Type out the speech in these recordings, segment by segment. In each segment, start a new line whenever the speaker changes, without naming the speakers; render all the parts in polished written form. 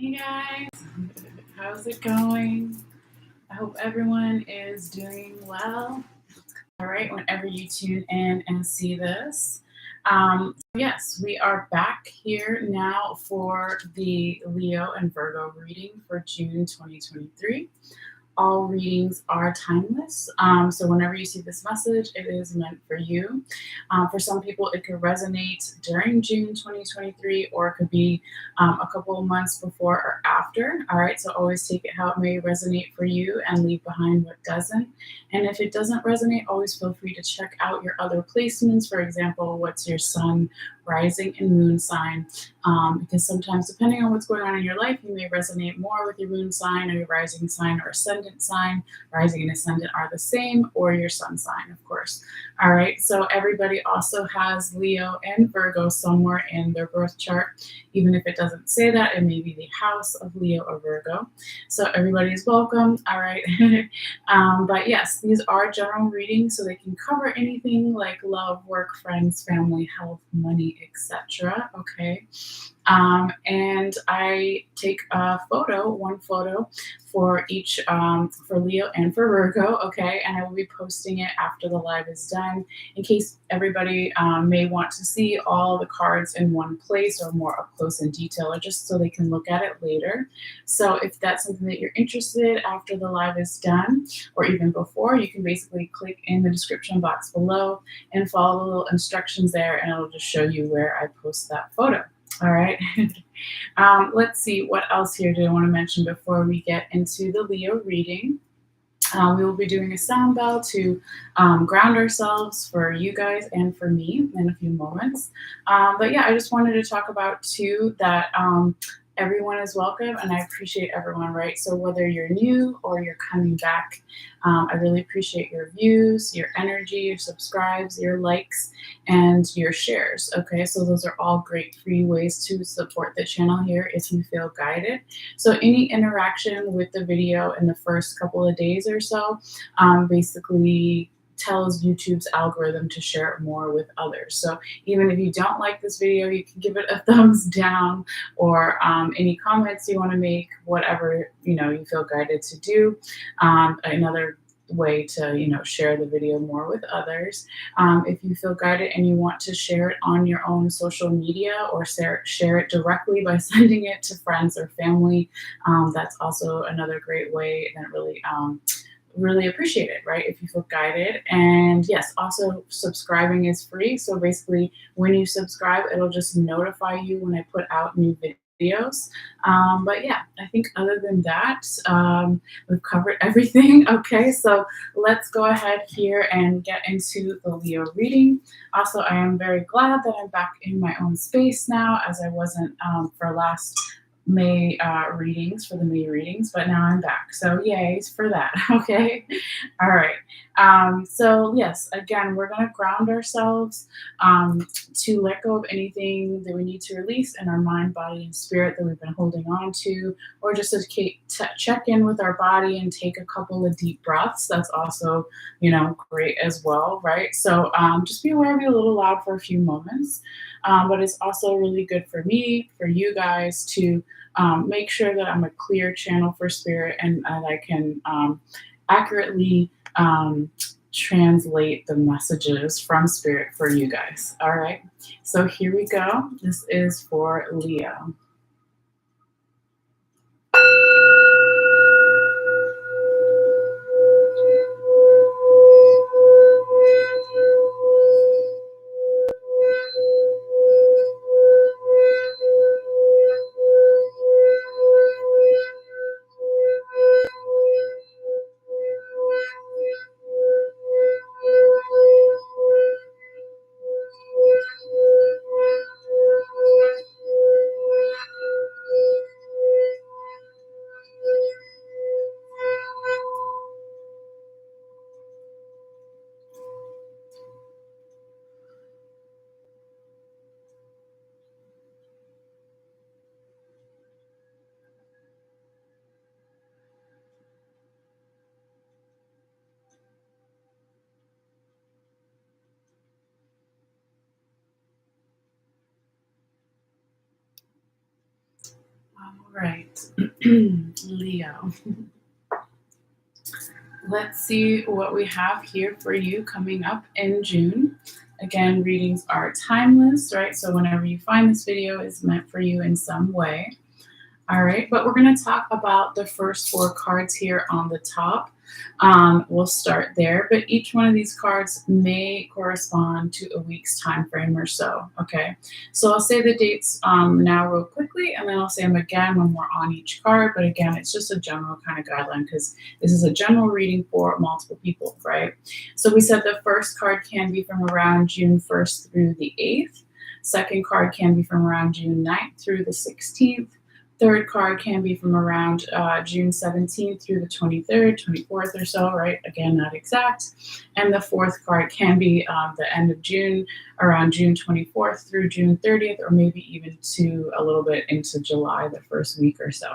Hey guys, how's it going? I hope everyone is doing well. All right, whenever you tune in and see this. Yes, we are back here now for the Leo and Virgo reading for June 2023. All readings are timeless. So whenever you see this message, it is meant for you. For some people, it could resonate during June 2023, or it could be a couple of months before or after. All right, so always take it how it may resonate for you and leave behind what doesn't. And if it doesn't resonate, always feel free to check out your other placements. For example, what's your sun, rising, and moon sign? Because sometimes, depending on what's going on in your life, you may resonate more with your moon sign or your rising sign or ascendant sign. Rising and ascendant are the same, or your sun sign, of course. All right, so everybody also has Leo and Virgo somewhere in their birth chart. Even if it doesn't say that, it may be the house of Leo or Virgo. So everybody is welcome. All right. But yes, these are general readings, so they can cover anything like love, work, friends, family, health, money, etc. Okay. And I take one photo for each, for Leo and for Virgo, okay? And I will be posting it after the live is done in case everybody may want to see all the cards in one place or more up close in detail, or just so they can look at it later. So if that's something that you're interested after the live is done, or even before, you can basically click in the description box below and follow the little instructions there, and it'll just show you where I post that photo. All right. Let's see what else here do I want to mention before we get into the Leo reading. We will be doing a sound bell to ground ourselves for you guys and for me in a few moments. But yeah, I just wanted to talk about too that everyone is welcome, and I appreciate everyone, right? So whether you're new or you're coming back, I really appreciate your views, your energy, your subscribes, your likes, and your shares. Okay, so those are all great free ways to support the channel here if you feel guided. So any interaction with the video in the first couple of days or so basically tells YouTube's algorithm to share it more with others. So even if you don't like this video, you can give it a thumbs down, or any comments you want to make, whatever you feel guided to do. Another way to share the video more with others. If you feel guided and you want to share it on your own social media, or share it directly by sending it to friends or family, that's also another great way, and really appreciate it, right? If you feel guided. And yes, also subscribing is free. So basically when you subscribe, it'll just notify you when I put out new videos. But yeah, I think other than that, we've covered everything. Okay, so let's go ahead here and get into the Leo reading. Also, I am very glad that I'm back in my own space now, as I wasn't for last May readings, for the May readings, but now I'm back. So yay for that. Okay. All right. So yes, again, we're going to ground ourselves to let go of anything that we need to release in our mind, body, and spirit that we've been holding on to, or just to check in with our body and take a couple of deep breaths. That's also, great as well, right? So just be aware of being a little loud for a few moments, but it's also really good for me, for you guys to make sure that I'm a clear channel for spirit, and that I can accurately translate the messages from spirit for you guys. All right, so here we go. This is for Leo. Right. Leo. Let's see what we have here for you coming up in June. Again, readings are timeless, right? So whenever you find this video, it's meant for you in some way. All right, but we're going to talk about the first four cards here on the top. We'll start there, but each one of these cards may correspond to a week's time frame or so. Okay, so I'll say the dates now real quickly, and then I'll say them again when we're on each card. But again, it's just a general kind of guideline because this is a general reading for multiple people, right? So we said the first card can be from around June 1st through the 8th. Second card can be from around June 9th through the 16th. Third card can be from around June 17th through the 23rd, 24th or so, right? Again, not exact. And the fourth card can be the end of June, around June 24th through June 30th, or maybe even to a little bit into July, the first week or so.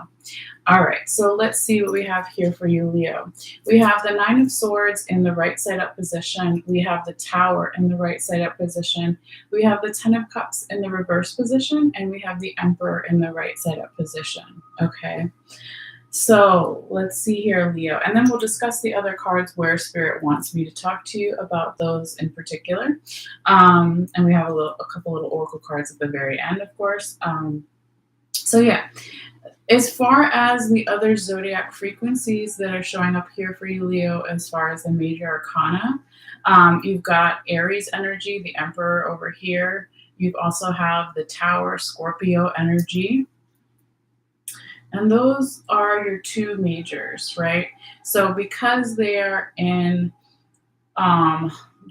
All right, so let's see what we have here for you, Leo. We have the Nine of Swords in the right side up position. We have the Tower in the right side up position. We have the Ten of Cups in the reverse position, and we have the Emperor in the right side up position. Okay, so let's see here, Leo. And then we'll discuss the other cards where Spirit wants me to talk to you about those in particular. And we have a couple little oracle cards at the very end, of course. So yeah. As far as the other zodiac frequencies that are showing up here for you, Leo, as far as the major arcana, you've got Aries energy, the Emperor over here. You also have the Tower, Scorpio energy. And those are your two majors, right? So because they are in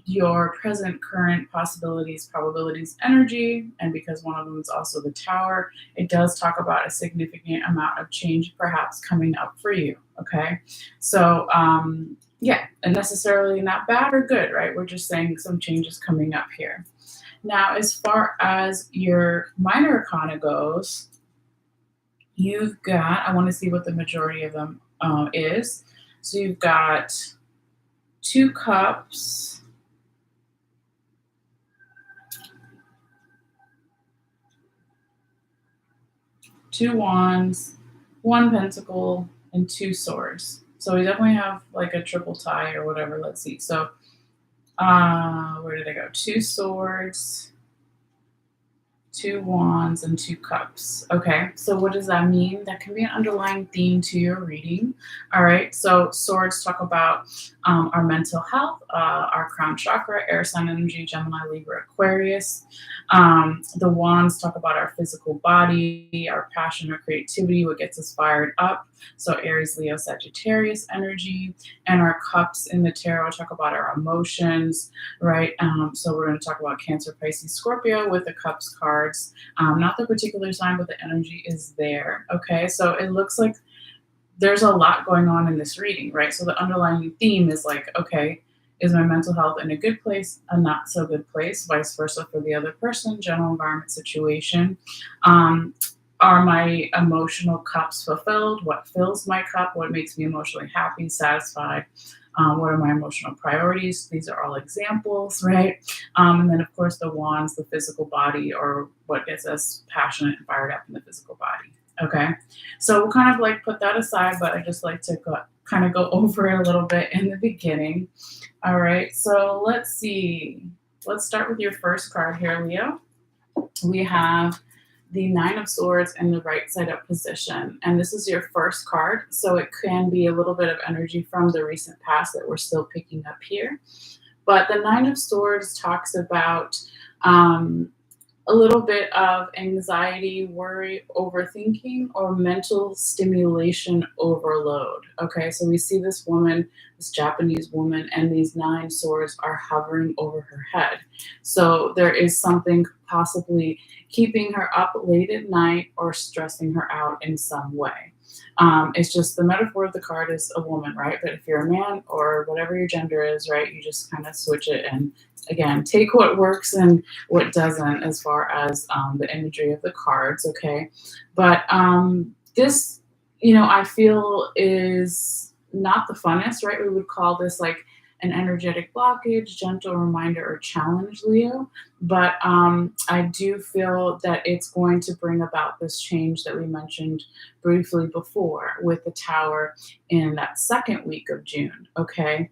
your present, current possibilities, probabilities, energy, and because one of them is also the Tower, it does talk about a significant amount of change perhaps coming up for you. Okay, so yeah, and necessarily not bad or good, right? We're just saying some changes coming up here. Now, as far as your minor arcana goes, you've got, I want to see what the majority of them is. So you've got Two Cups, Two Wands, One Pentacle, and Two Swords. So we definitely have like a triple tie or whatever. Let's see. So where did I go? Two Swords, Two Wands, and Two Cups. Okay, so what does that mean? That can be an underlying theme to your reading. All right, so swords talk about our mental health, our crown chakra, air sign energy, Gemini, Libra, Aquarius. The wands talk about our physical body, our passion, our creativity, what gets us fired up. So Aries, Leo, Sagittarius energy. And our cups in the tarot talk about our emotions, right? So we're going to talk about Cancer, Pisces, Scorpio with the cups cards. Not the particular sign, but the energy is there. Okay, so it looks like there's a lot going on in this reading, right? So the underlying theme is like, okay, is my mental health in a good place, a not so good place, vice versa for the other person, general environment situation. Are my emotional cups fulfilled? What fills my cup? What makes me emotionally happy, satisfied? What are my emotional priorities? These are all examples, right? And then, of course, the wands, the physical body, or what gets us passionate and fired up in the physical body. Okay, so we'll kind of like put that aside, but I just like to kind of go over it a little bit in the beginning. All right, so let's see. Let's start with your first card here, Leo. We have the Nine of Swords in the right side up position. And this is your first card, so it can be a little bit of energy from the recent past that we're still picking up here. But the Nine of Swords talks about a little bit of anxiety, worry, overthinking, or mental stimulation overload. Okay, so we see this woman, this Japanese woman, and these nine swords are hovering over her head. So there is something possibly keeping her up late at night or stressing her out in some way. It's just the metaphor of the card is a woman, right? But if you're a man or whatever your gender is, right, you just kind of switch it and again, take what works and what doesn't as far as the imagery of the cards, okay? But this, I feel is not the funnest, right? We would call this like an energetic blockage, gentle reminder, or challenge, Leo. But I do feel that it's going to bring about this change that we mentioned briefly before with the tower in that second week of June. Okay.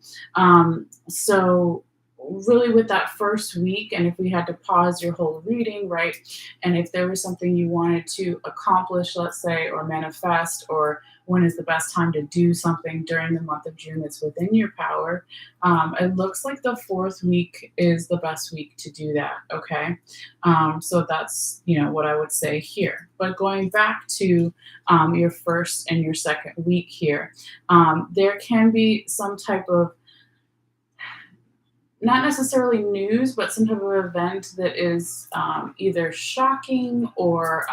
So, really, with that first week, and if we had to pause your whole reading, right? And if there was something you wanted to accomplish, let's say, or manifest, or when is the best time to do something during the month of June that's within your power, it looks like the fourth week is the best week to do that. Okay. So that's, what I would say here. But going back to your first and your second week here, there can be some type of, not necessarily news, but some type of event that is either shocking or,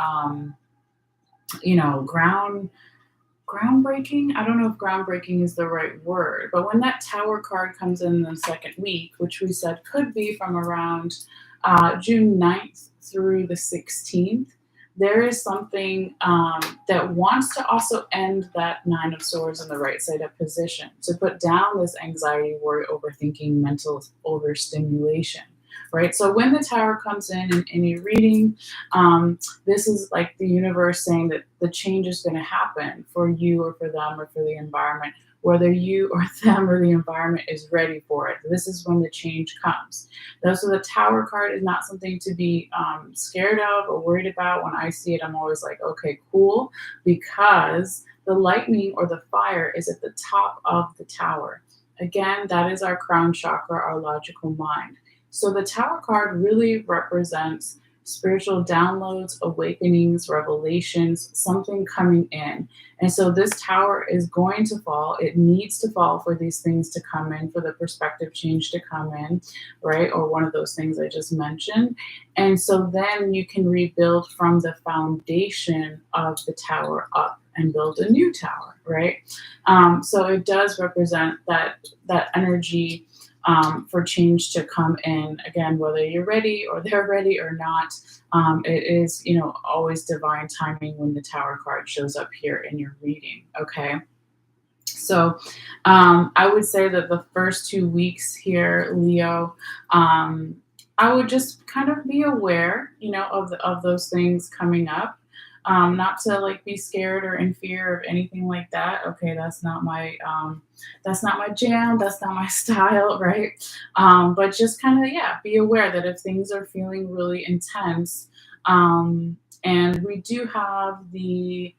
groundbreaking. I don't know if groundbreaking is the right word, but when that tower card comes in the second week, which we said could be from around June 9th through the 16th, there is something that wants to also end that Nine of Swords in the right side up position, to put down this anxiety, worry, overthinking, mental overstimulation. Right. So when the tower comes in any reading, this is like the universe saying that the change is going to happen for you or for them or for the environment, whether you or them or the environment is ready for it. This is when the change comes. So the tower card is not something to be scared of or worried about. When I see it, I'm always like, okay, cool, because the lightning or the fire is at the top of the tower. Again, that is our crown chakra, our logical mind. So the tower card really represents spiritual downloads, awakenings, revelations, something coming in. And so this tower is going to fall. It needs to fall for these things to come in, for the perspective change to come in, right? Or one of those things I just mentioned. And so then you can rebuild from the foundation of the tower up and build a new tower, right? So it does represent that energy for change to come in. Again, whether you're ready or they're ready or not, it is, always divine timing when the tower card shows up here in your reading. Okay. So I would say that the first 2 weeks here, Leo, I would just kind of be aware, of those things coming up. Not to like be scared or in fear of anything like that. Okay, that's not my jam. That's not my style, right? But just kind of, yeah, be aware that if things are feeling really intense, and we do have the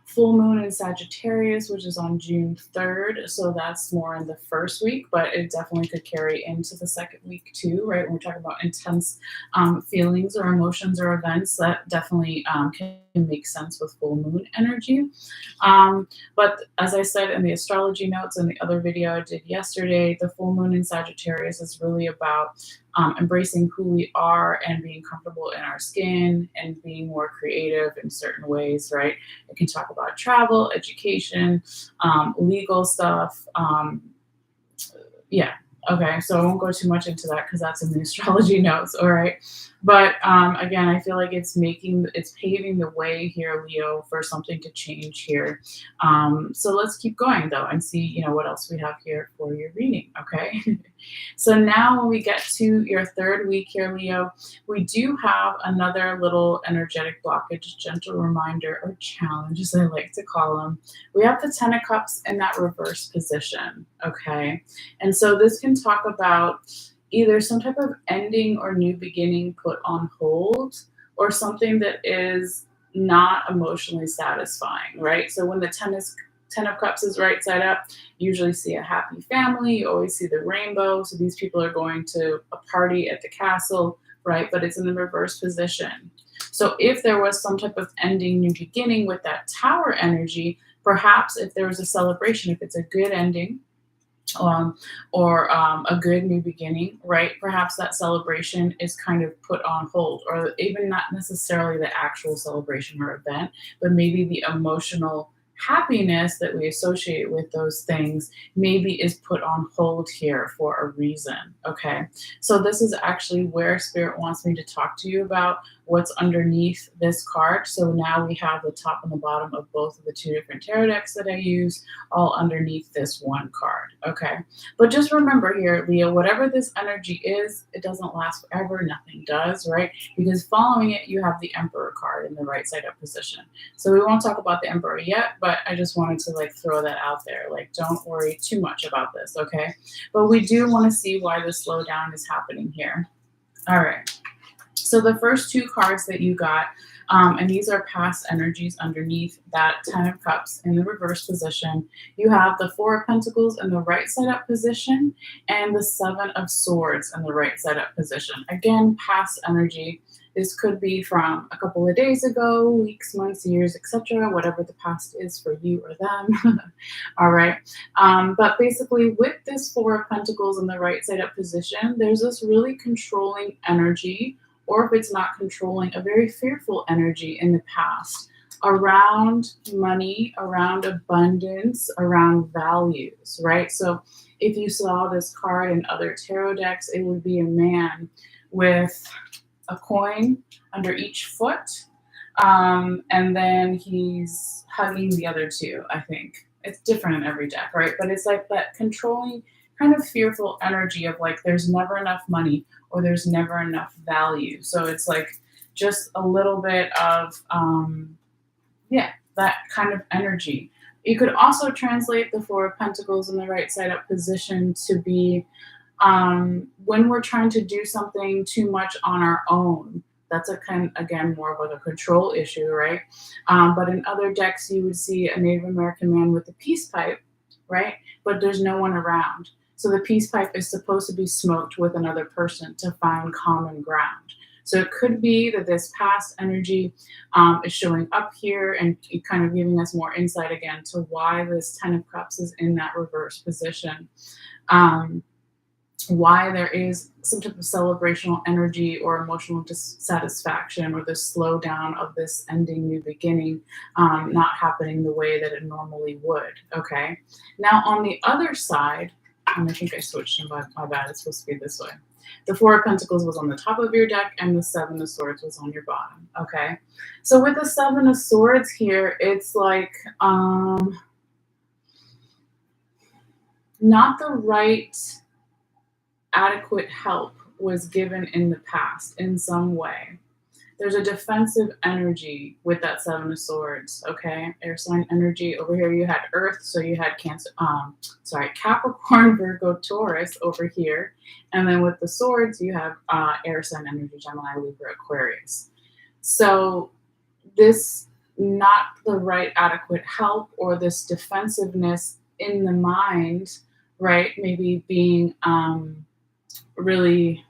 full moon in Sagittarius, which is on June 3rd. So that's more in the first week, but it definitely could carry into the second week too, right? When we talk about intense feelings or emotions or events, that definitely can make sense with full moon energy. But as I said in the astrology notes and the other video I did yesterday, the full moon in Sagittarius is really about embracing who we are and being comfortable in our skin and being more creative in certain ways, right? It can talk about travel, education, legal stuff. Yeah. Okay. So I won't go too much into that because that's in the astrology notes. All right. But again, I feel like it's paving the way here, Leo, for something to change here. So let's keep going though and see, what else we have here for your reading. Okay. So now when we get to your third week here, Leo, we do have another little energetic blockage, gentle reminder, or challenge, as I like to call them. We have the Ten of Cups in that reverse position. Okay. And so this can talk about either some type of ending or new beginning put on hold, or something that is not emotionally satisfying, right? So when the Ten of Cups is right side up, you usually see a happy family, you always see the rainbow. So these people are going to a party at the castle, right? But it's in the reverse position. So if there was some type of ending, new beginning with that tower energy, perhaps if there was a celebration, if it's a good ending, or a good new beginning, right? Perhaps that celebration is kind of put on hold, or even not necessarily the actual celebration or event, but maybe the emotional happiness that we associate with those things maybe is put on hold here for a reason. Okay. So this is actually where Spirit wants me to talk to you about what's underneath this card. So now we have the top and the bottom of both of the two different tarot decks that I use all underneath this one card. Okay. But just remember here, Leo, whatever this energy is, it doesn't last forever. Nothing does, right? Because following it, you have the Emperor card in the right side up position. So we won't talk about the Emperor yet, but I just wanted to like throw that out there. Like, don't worry too much about this, okay? But we do want to see why the slowdown is happening here. All right. So the first two cards that you got, and these are past energies underneath that 10 of Cups in the reverse position. You have the Four of Pentacles in the right side up position and the Seven of Swords in the right side up position. Again, past energy. This could be from a couple of days ago, weeks, months, years, etc., whatever the past is for you or them. All right. But basically, with this Four of Pentacles in the right side up position, there's this really controlling energy, or if it's not controlling, a very fearful energy in the past around money, around abundance, around values, right? So if you saw this card in other tarot decks, it would be a man with a coin under each foot, and then he's hugging the other two, I think. It's different in every deck, right? But it's like that controlling, kind of fearful energy of like there's never enough money or there's never enough value. So it's like just a little bit of, that kind of energy. You could also translate the Four of Pentacles in the right side up position to be when we're trying to do something too much on our own. That's a kind, again, more of like a control issue, right? But in other decks, you would see a Native American man with a peace pipe, right? But there's no one around. So the peace pipe is supposed to be smoked with another person to find common ground. So it could be that this past energy is showing up here and kind of giving us more insight again to why this Ten of Cups is in that reverse position. Why there is some type of celebrational energy or emotional dissatisfaction or the slowdown of this ending new beginning not happening the way that it normally would. Okay. Now on the other side, and I think I switched them, my bad, it's supposed to be this way. The Four of Pentacles was on the top of your deck and the Seven of Swords was on your bottom. Okay. So with the Seven of Swords here, it's like not the right adequate help was given in the past in some way. There's a defensive energy with that Seven of Swords, okay? Air sign energy. Over here you had Earth, so you had Capricorn, Virgo, Taurus over here. And then with the swords, you have air sign energy, Gemini, Libra, Aquarius. So this not the right adequate help or this defensiveness in the mind, right? Maybe being really,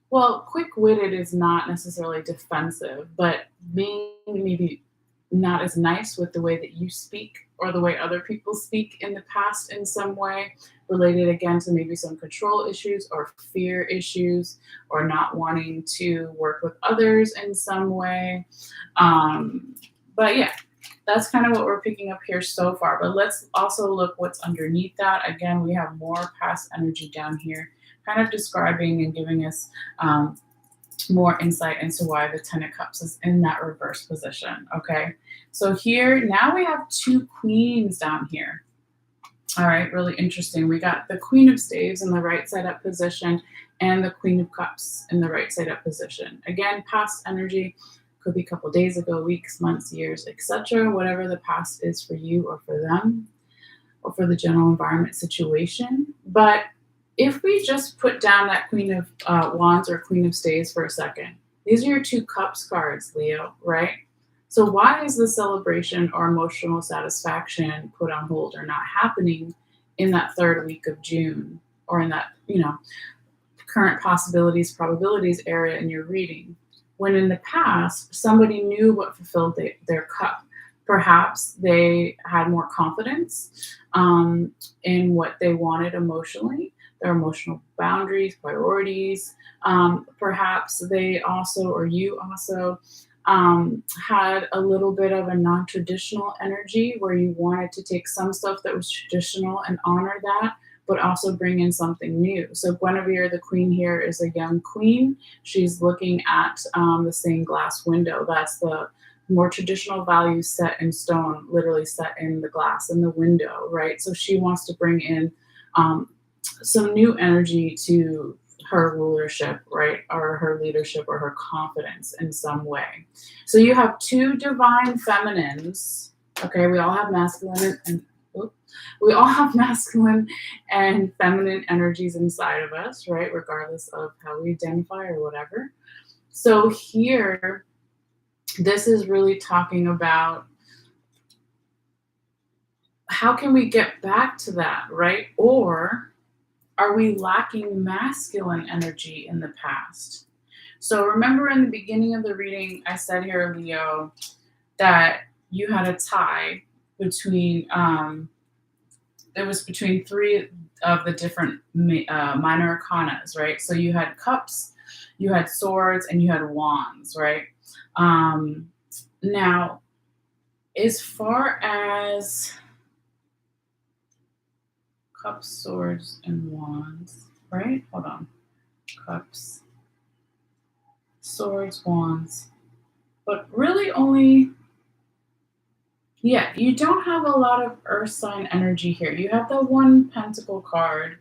well, quick-witted is not necessarily defensive, but being maybe not as nice with the way that you speak or the way other people speak in the past in some way, related again to maybe some control issues or fear issues or not wanting to work with others in some way. But yeah, that's kind of what we're picking up here so far. But let's also look what's underneath that. Again, we have more past energy down here, kind of describing and giving us more insight into why the Ten of Cups is in that reverse position, okay? So here, now we have two queens down here. All right, really interesting. We got the Queen of Staves in the right side up position and the Queen of Cups in the right side up position. Again, past energy, could be a couple days ago, weeks, months, years, etc. Whatever the past is for you or for them or for the general environment situation. But if we just put down that Queen of Wands or Queen of Staves for a second, these are your two Cups cards, Leo, right? So why is the celebration or emotional satisfaction put on hold or not happening in that third week of June or in that, current possibilities, probabilities area in your reading? When in the past, somebody knew what fulfilled their cup. Perhaps they had more confidence in what they wanted emotionally, their emotional boundaries, priorities. Perhaps they also, or you also, had a little bit of a non-traditional energy where you wanted to take some stuff that was traditional and honor that, but also bring in something new. So Guinevere, the queen here, is a young queen. She's looking at the stained glass window. That's the more traditional values set in stone, literally set in the glass in the window, right? So she wants to bring in um, some new energy to her rulership, right? Or her leadership or her confidence in some way. So you have two divine feminines. Okay, we all have masculine and we all have masculine and feminine energies inside of us, right? Regardless of how we identify or whatever. So here, this is really talking about how can we get back to that, right? Or are we lacking masculine energy in the past? So remember in the beginning of the reading, I said here, Leo, that you had a tie between, it was between three of the different minor arcanas, right? So you had cups, you had swords, and you had wands, right? Now, as far as cups, swords, and wands, right? Hold on. Cups, swords, wands. But really only, yeah, you don't have a lot of earth sign energy here. You have the one pentacle card,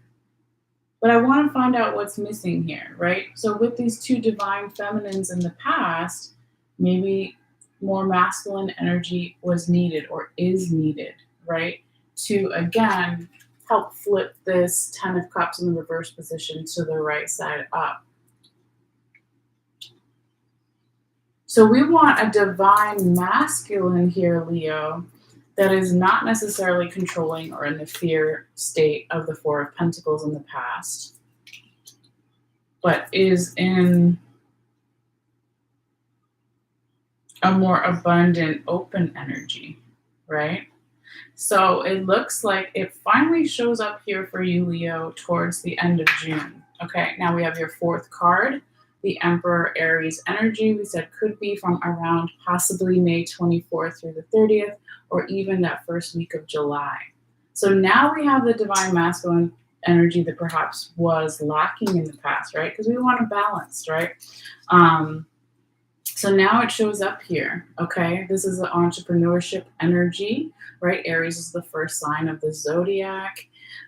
but I want to find out what's missing here, right? So with these two divine feminines in the past, maybe more masculine energy was needed or is needed, right? To again help flip this 10 of cups in the reverse position to the right side up. So we want a divine masculine here, Leo, that is not necessarily controlling or in the fear state of the Four of Pentacles in the past, but is in a more abundant, open energy, right? So it looks like it finally shows up here for you, Leo, towards the end of June. Okay, now we have your fourth card, the Emperor Aries energy. We said could be from around possibly May 24th through the 30th, or even that first week of July. So now we have the divine masculine energy that perhaps was lacking in the past, right? Because we want a balance, right? So now it shows up here, okay? This is the entrepreneurship energy, right? Aries is the first sign of the zodiac.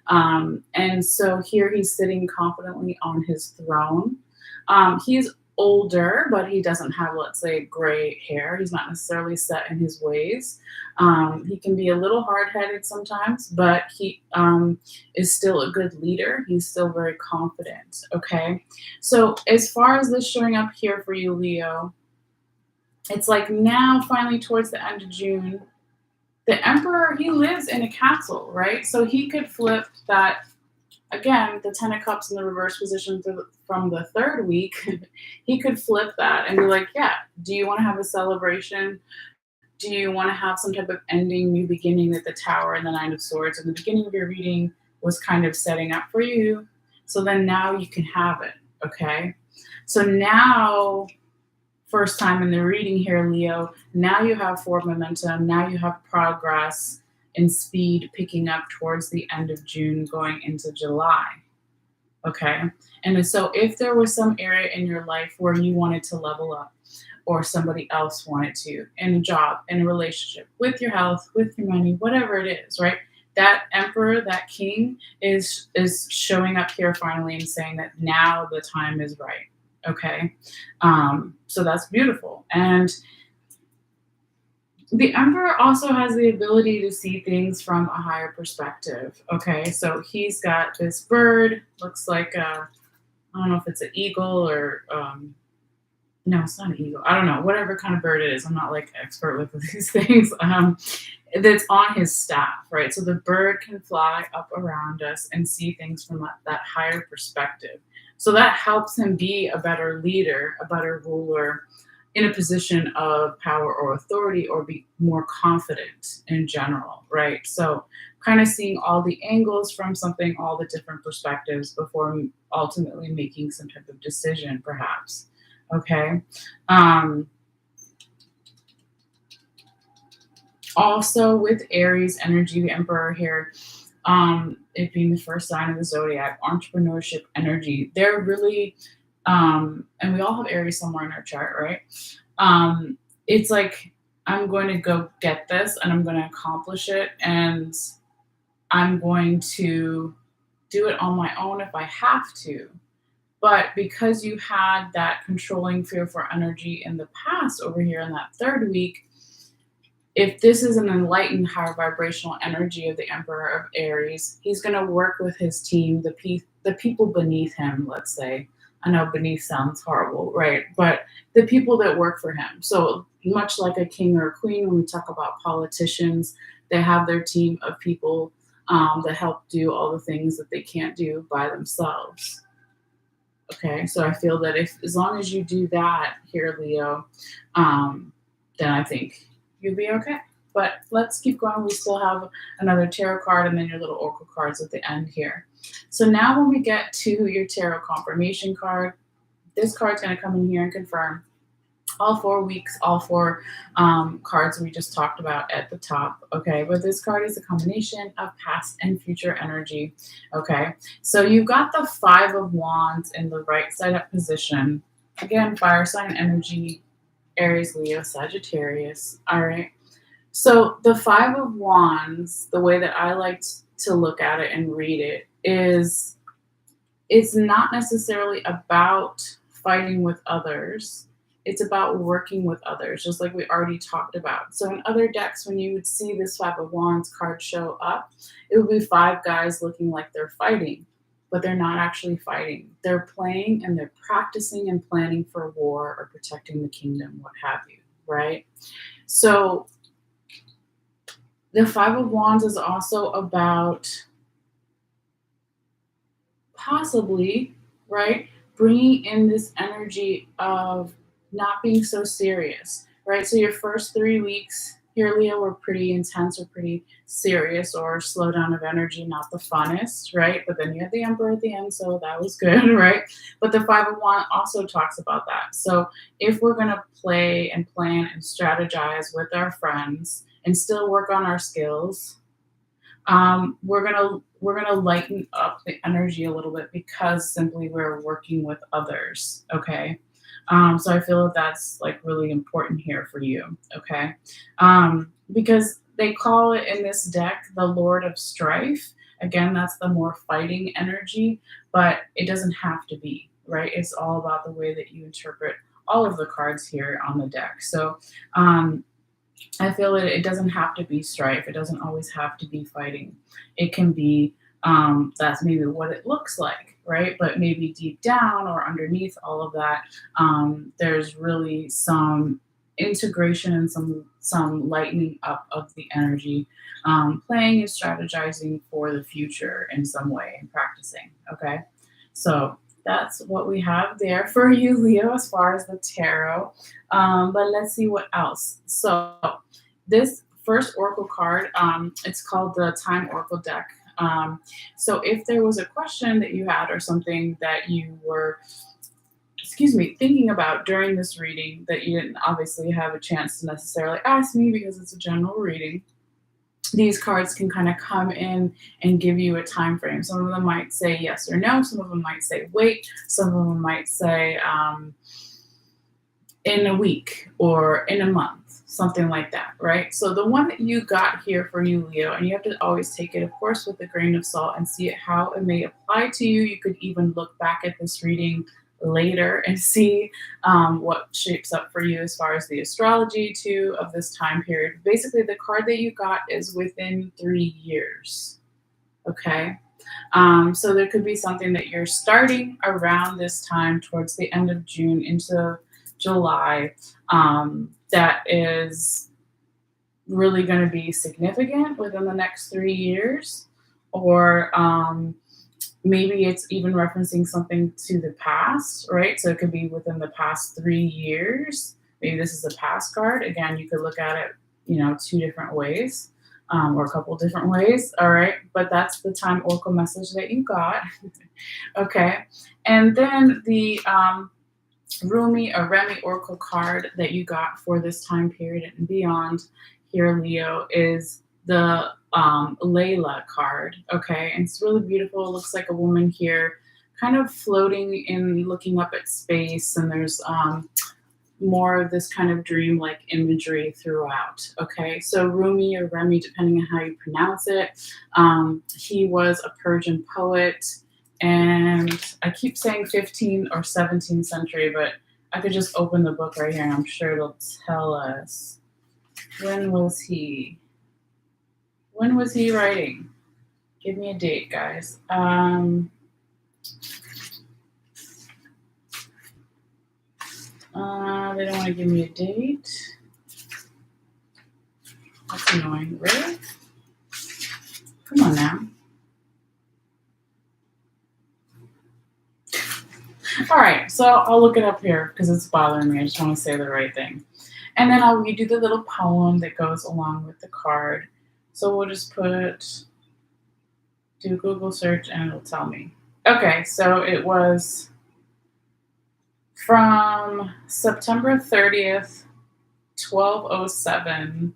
And so here he's sitting confidently on his throne. He's older, but he doesn't have, let's say, gray hair. He's not necessarily set in his ways. He can be a little hard-headed sometimes, but he is still a good leader. He's still very confident, okay? So as far as this showing up here for you, Leo, it's like now finally towards the end of June, the Emperor, he lives in a castle, right? So he could flip that, again, the 10 of Cups in the reverse position from the third week. He could flip that and be like, yeah, do you want to have a celebration? Do you want to have some type of ending, new beginning that the Tower and the Nine of Swords in the beginning of your reading was kind of setting up for you? So then now you can have it, okay? So now, first time in the reading here, Leo, now you have forward momentum, now you have progress and speed picking up towards the end of June going into July, okay? And so if there was some area in your life where you wanted to level up or somebody else wanted to, in a job, in a relationship, with your health, with your money, whatever it is, right? That Emperor, that King is showing up here finally and saying that now the time is right. Okay, so that's beautiful. And the Emperor also has the ability to see things from a higher perspective. Okay, so he's got this bird, looks like I don't know if it's an eagle or no, it's not an eagle. I don't know, whatever kind of bird it is. I'm not like expert with these things. That's on his staff, right? So the bird can fly up around us and see things from that higher perspective. So that helps him be a better leader, a better ruler in a position of power or authority, or be more confident in general, right? So kind of seeing all the angles from something, all the different perspectives before ultimately making some type of decision, perhaps. Okay. Also, with Aries energy, the Emperor here, it being the first sign of the zodiac, entrepreneurship energy, they're really, and we all have Aries somewhere in our chart, right? It's like, I'm going to go get this and I'm going to accomplish it, and I'm going to do it on my own if I have to. But because you had that controlling fearful energy in the past over here in that third week, if this is an enlightened higher vibrational energy of the Emperor of Aries, he's going to work with his team, the people beneath him, let's say. I know beneath sounds horrible, right? But the people that work for him. So much like a king or a queen, when we talk about politicians, they have their team of people that help do all the things that they can't do by themselves. Okay, so I feel that if as long as you do that here, Leo, um, then I think you'll be okay. But let's keep going. We still have another tarot card and then your little oracle cards at the end here. So now when we get to your tarot confirmation card, this card's going to come in here and confirm all 4 weeks, all four cards we just talked about at the top. Okay, but this card is a combination of past and future energy. Okay, so you've got the Five of Wands in the right side up position. Again, fire sign energy, Aries, Leo, Sagittarius. All right. So the Five of Wands, the way that I like to look at it and read it is, it's not necessarily about fighting with others. It's about working with others, just like we already talked about. So in other decks, when you would see this Five of Wands card show up, it would be five guys looking like they're fighting, but they're not actually fighting. They're playing and they're practicing and planning for war or protecting the kingdom, what have you, right? So the Five of Wands is also about possibly, right, bringing in this energy of not being so serious, right? So your first 3 weeks here, Leo, were pretty intense or pretty serious or slow down of energy, not the funnest, right? But then you had the Emperor at the end, so that was good, right? But the Five of Wands also talks about that. So if we're going to play and plan and strategize with our friends and still work on our skills, we're gonna lighten up the energy a little bit because simply we're working with others. Okay, so I feel that that's like really important here for you. Okay, because they call it in this deck the Lord of Strife. Again, that's the more fighting energy, but it doesn't have to be, right? It's all about the way that you interpret all of the cards here on the deck. So I feel that it doesn't have to be strife. It doesn't always have to be fighting. It can be, that's maybe what it looks like, right? But maybe deep down or underneath all of that, there's really some integration and some lightening up of the energy, playing and strategizing for the future in some way and practicing. Okay, so that's what we have there for you, Leo, as far as the tarot. But let's see what else. So this first oracle card, it's called the Time Oracle deck. So if there was a question that you had or something that you were, thinking about during this reading that you didn't obviously have a chance to necessarily ask me because it's a general reading, these cards can kind of come in and give you a time frame. Some of them might say yes or no. Some of them might say wait. Some of them might say in a week or in a month, something like that, right? So the one that you got here for you, Leo, and you have to always take it, of course, with a grain of salt and see it how it may apply to you. You could even look back at this reading later and see what shapes up for you as far as the astrology too of this time period. Basically, the card that you got is within 3 years. Okay. So there could be something that you're starting around this time towards the end of June into July that is really going to be significant within the next 3 years, or maybe it's even referencing something to the past, right? So it could be within the past 3 years. Maybe this is a past card. Again, you could look at it, 2 different ways, or a couple different ways. All right. But that's the Time Oracle message that you got. Okay. And then the Rumi or Remy Oracle card that you got for this time period and beyond. here, Leo, is the Layla card. Okay, and it's really beautiful. It looks like a woman here, kind of floating and looking up at space, and there's more of this kind of dream-like imagery throughout. Okay, so Rumi or Remy, depending on how you pronounce it, he was a Persian poet, and I keep saying 15th or 17th century, but I could just open the book right here, and I'm sure it'll tell us when was he. When was he writing? Give me a date, guys. They don't want to give me a date. That's annoying. Really? Come on now. All right, so I'll look it up here because it's bothering me. I just want to say the right thing. And then I'll read you the little poem that goes along with the card. So we'll just do Google search and it'll tell me. Okay, so it was from September 30th, 1207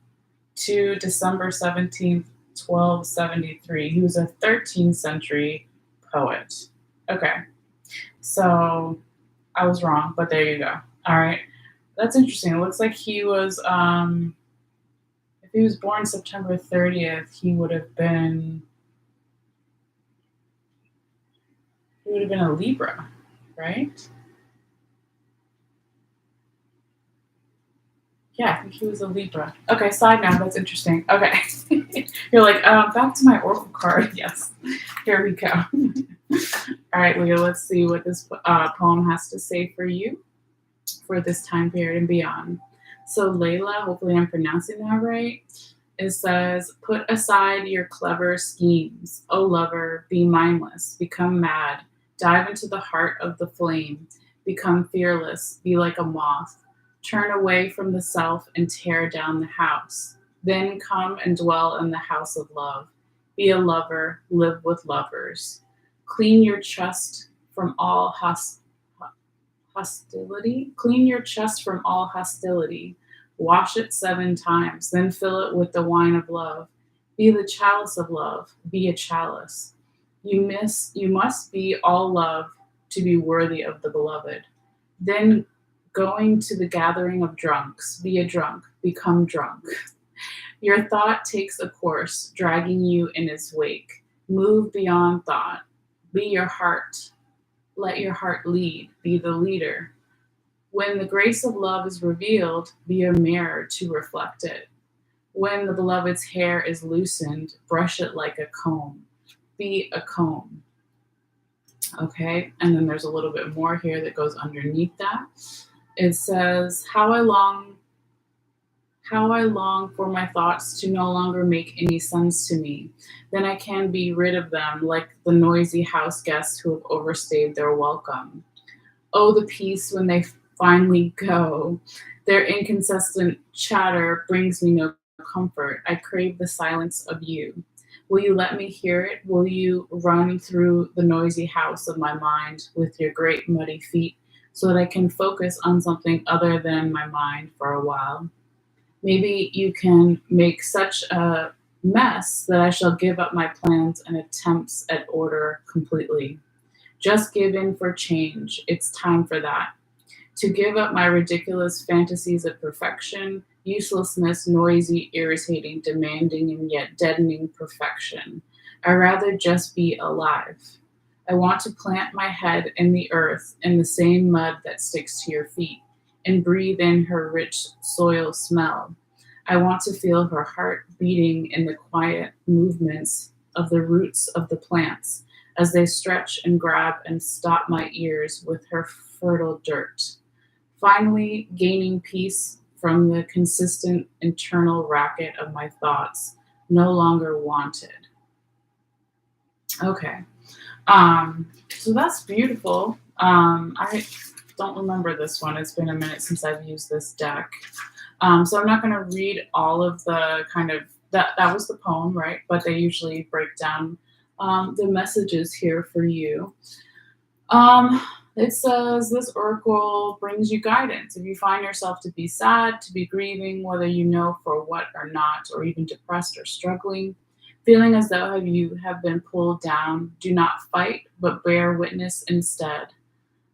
to December 17th, 1273. He was a 13th century poet. Okay, so I was wrong, but there you go. All right, that's interesting. It looks like he was, if he was born September 30th, he would have been a Libra, right? Yeah, I think he was a Libra. Okay, side note, that's interesting. Okay. You're like, back to my oracle card. Yes. Here we go. All right, Leo, let's see what this poem has to say for you for this time period and beyond. So, Layla, hopefully I'm pronouncing that right. It says, put aside your clever schemes. O lover, be mindless, become mad, dive into the heart of the flame, become fearless, be like a moth. Turn away from the self and tear down the house. Then come and dwell in the house of love. Be a lover, live with lovers. Clean your chest from all hostility. Clean your chest from all hostility. Wash it 7 times, then fill it with the wine of love. Be the chalice of love. Be a chalice. You must be all love to be worthy of the beloved. Then going to the gathering of drunks, be a drunk, become drunk. Your thought takes a course, dragging you in its wake. Move beyond thought. Be your heart. Let your heart lead. Be the leader. When the grace of love is revealed, be a mirror to reflect it. When the beloved's hair is loosened, brush it like a comb. Be a comb. Okay, and then there's a little bit more here that goes underneath that. It says, how I long for my thoughts to no longer make any sense to me. Then I can be rid of them like the noisy house guests who have overstayed their welcome. Oh, the peace when they finally go. Their inconsistent chatter brings me no comfort. I crave the silence of you. Will you let me hear it? Will you run through the noisy house of my mind with your great muddy feet so that I can focus on something other than my mind for a while? Maybe you can make such a mess that I shall give up my plans and attempts at order completely. Just give in for change. It's time for that. To give up my ridiculous fantasies of perfection, uselessness, noisy, irritating, demanding, and yet deadening perfection. I'd rather just be alive. I want to plant my head in the earth in the same mud that sticks to your feet and breathe in her rich soil smell. I want to feel her heart beating in the quiet movements of the roots of the plants as they stretch and grab and stop my ears with her fertile dirt. Finally, gaining peace from the consistent internal racket of my thoughts, no longer wanted. Okay. So that's beautiful. I don't remember this one. It's been a minute since I've used this deck. So I'm not going to read all of the kind of, that was the poem, right? But they usually break down the messages here for you. It says this oracle brings you guidance. If you find yourself to be sad, to be grieving, whether you know for what or not, or even depressed or struggling, feeling as though you have been pulled down, do not fight, but bear witness instead.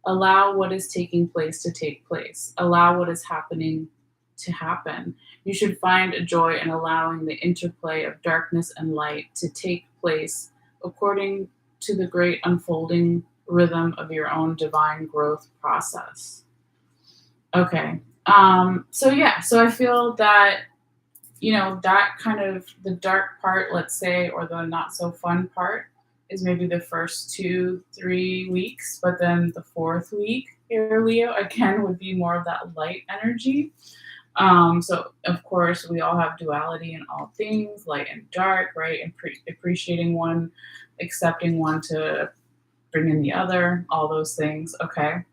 Allow what is taking place to take place. Allow what is happening to happen. You should find a joy in allowing the interplay of darkness and light to take place according to the great unfolding rhythm of your own divine growth process. Okay. So yeah, so I feel that, that kind of the dark part, let's say, or the not so fun part is maybe the first 2, 3 weeks, but then the fourth week here, Leo, again, would be more of that light energy. So of course we all have duality in all things, light and dark, right? And appreciating one, accepting one to bring in the other, all those things. Okay.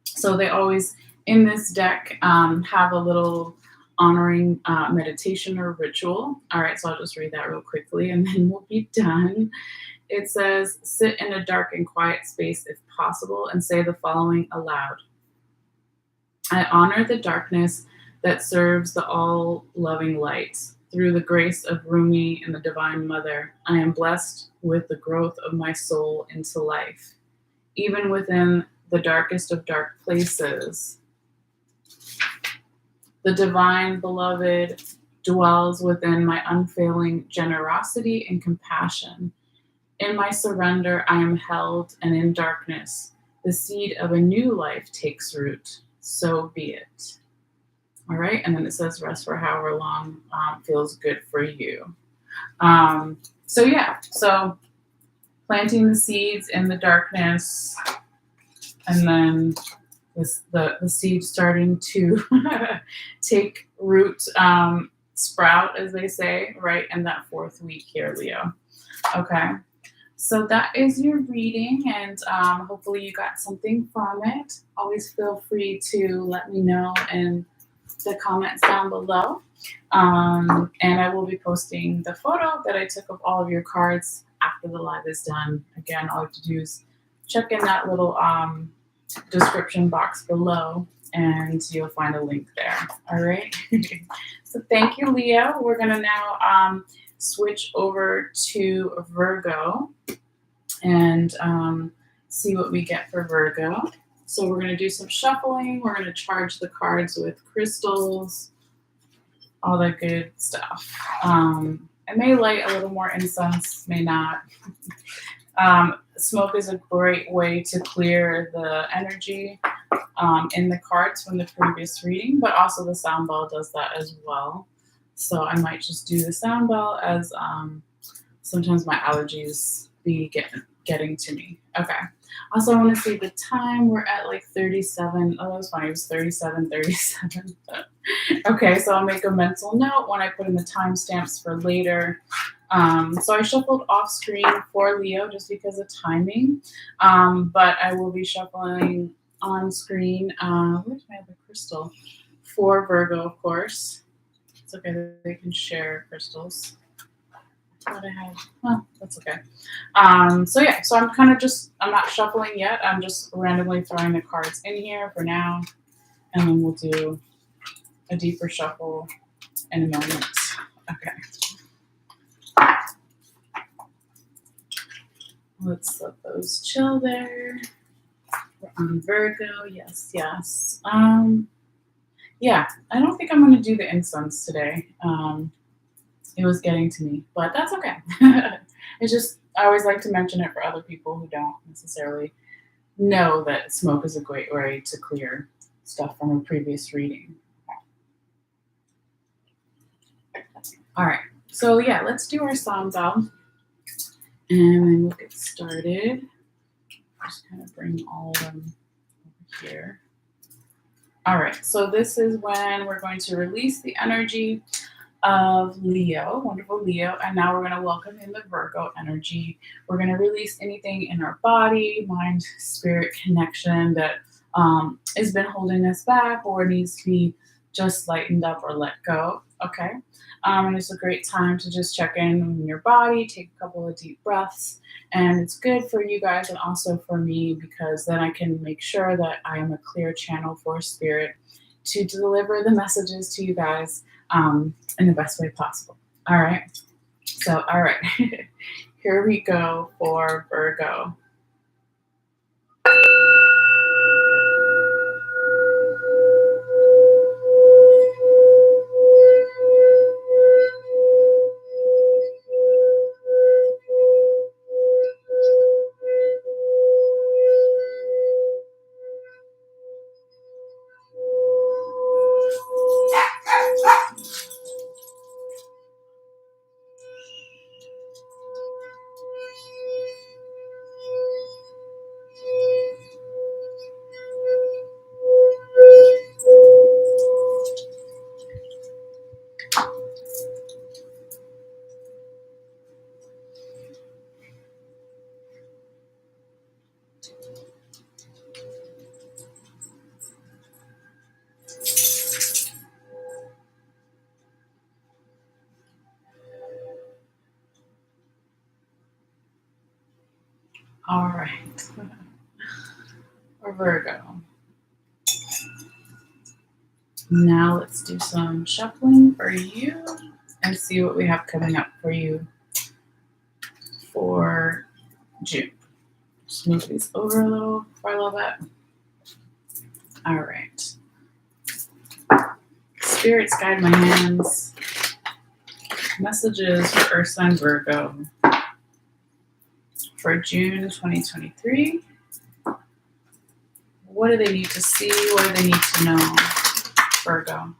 So they always, in this deck, have a little honoring meditation or ritual. All right, so I'll just read that real quickly and then we'll be done. It says, sit in a dark and quiet space if possible and say the following aloud. I honor the darkness that serves the all loving light. Through the grace of Rumi and the Divine Mother, I am blessed with the growth of my soul into life. Even within the darkest of dark places, the Divine Beloved dwells within my unfailing generosity and compassion. In my surrender, I am held, and in darkness, the seed of a new life takes root. So be it. All right, and then it says, rest for however long feels good for you. So yeah, so planting the seeds in the darkness, and then the seed starting to take root, sprout, as they say, right in that fourth week here, Leo. Okay. So that is your reading, and hopefully you got something from it. Always feel free to let me know in the comments down below. And I will be posting the photo that I took of all of your cards after the live is done. Again, all you have to do is check in that little description box below, and you'll find a link there. All right. So thank you, Leo. We're going to now switch over to Virgo and see what we get for Virgo. So we're going to do some shuffling. We're going to charge the cards with crystals, all that good stuff. I may light a little more incense, may not. Smoke is a great way to clear the energy in the cards from the previous reading, but also the sound bell does that as well. So I might just do the sound bell, as sometimes my allergies be getting to me. Okay. Also, I want to see the time. We're at like 37. Oh, that was funny. It was 37:37. Okay, so I'll make a mental note when I put in the timestamps for later. So I shuffled off screen for Leo just because of timing, but I will be shuffling on screen. Where's my other crystal? For Virgo, of course. It's okay that they can share crystals. What I have, well, that's okay. So yeah, so I'm kind of I'm not shuffling yet. I'm just randomly throwing the cards in here for now, and then we'll do a deeper shuffle in a moment. Okay. Let's let those chill there. We're on Virgo, yes, yes. Yeah, I don't think I'm going to do the incense today. It was getting to me, but that's okay. It's just, I always like to mention it for other people who don't necessarily know that smoke is a great way to clear stuff from a previous reading. All right, so yeah, let's do our sound bell, and then we'll get started. Just kind of bring all of them over here. All right, so this is when we're going to release the energy of Leo, wonderful Leo, and now we're going to welcome in the Virgo energy. We're going to release anything in our body, mind, spirit connection that has been holding us back or needs to be just lightened up or let go. Okay. And it's a great time to just check in on your body, take a couple of deep breaths. And it's good for you guys and also for me because then I can make sure that I am a clear channel for spirit to deliver the messages to you guys in the best way possible. All right. So, all right. Here we go for Virgo. All right. For Virgo. Now let's do some shuffling for you and see what we have coming up for you for June. Just move these over a little for a little bit. All right. Spirits guide my hands. Messages for Earth sign Virgo for June 2023. What do they need to see? What do they need to know, Virgo?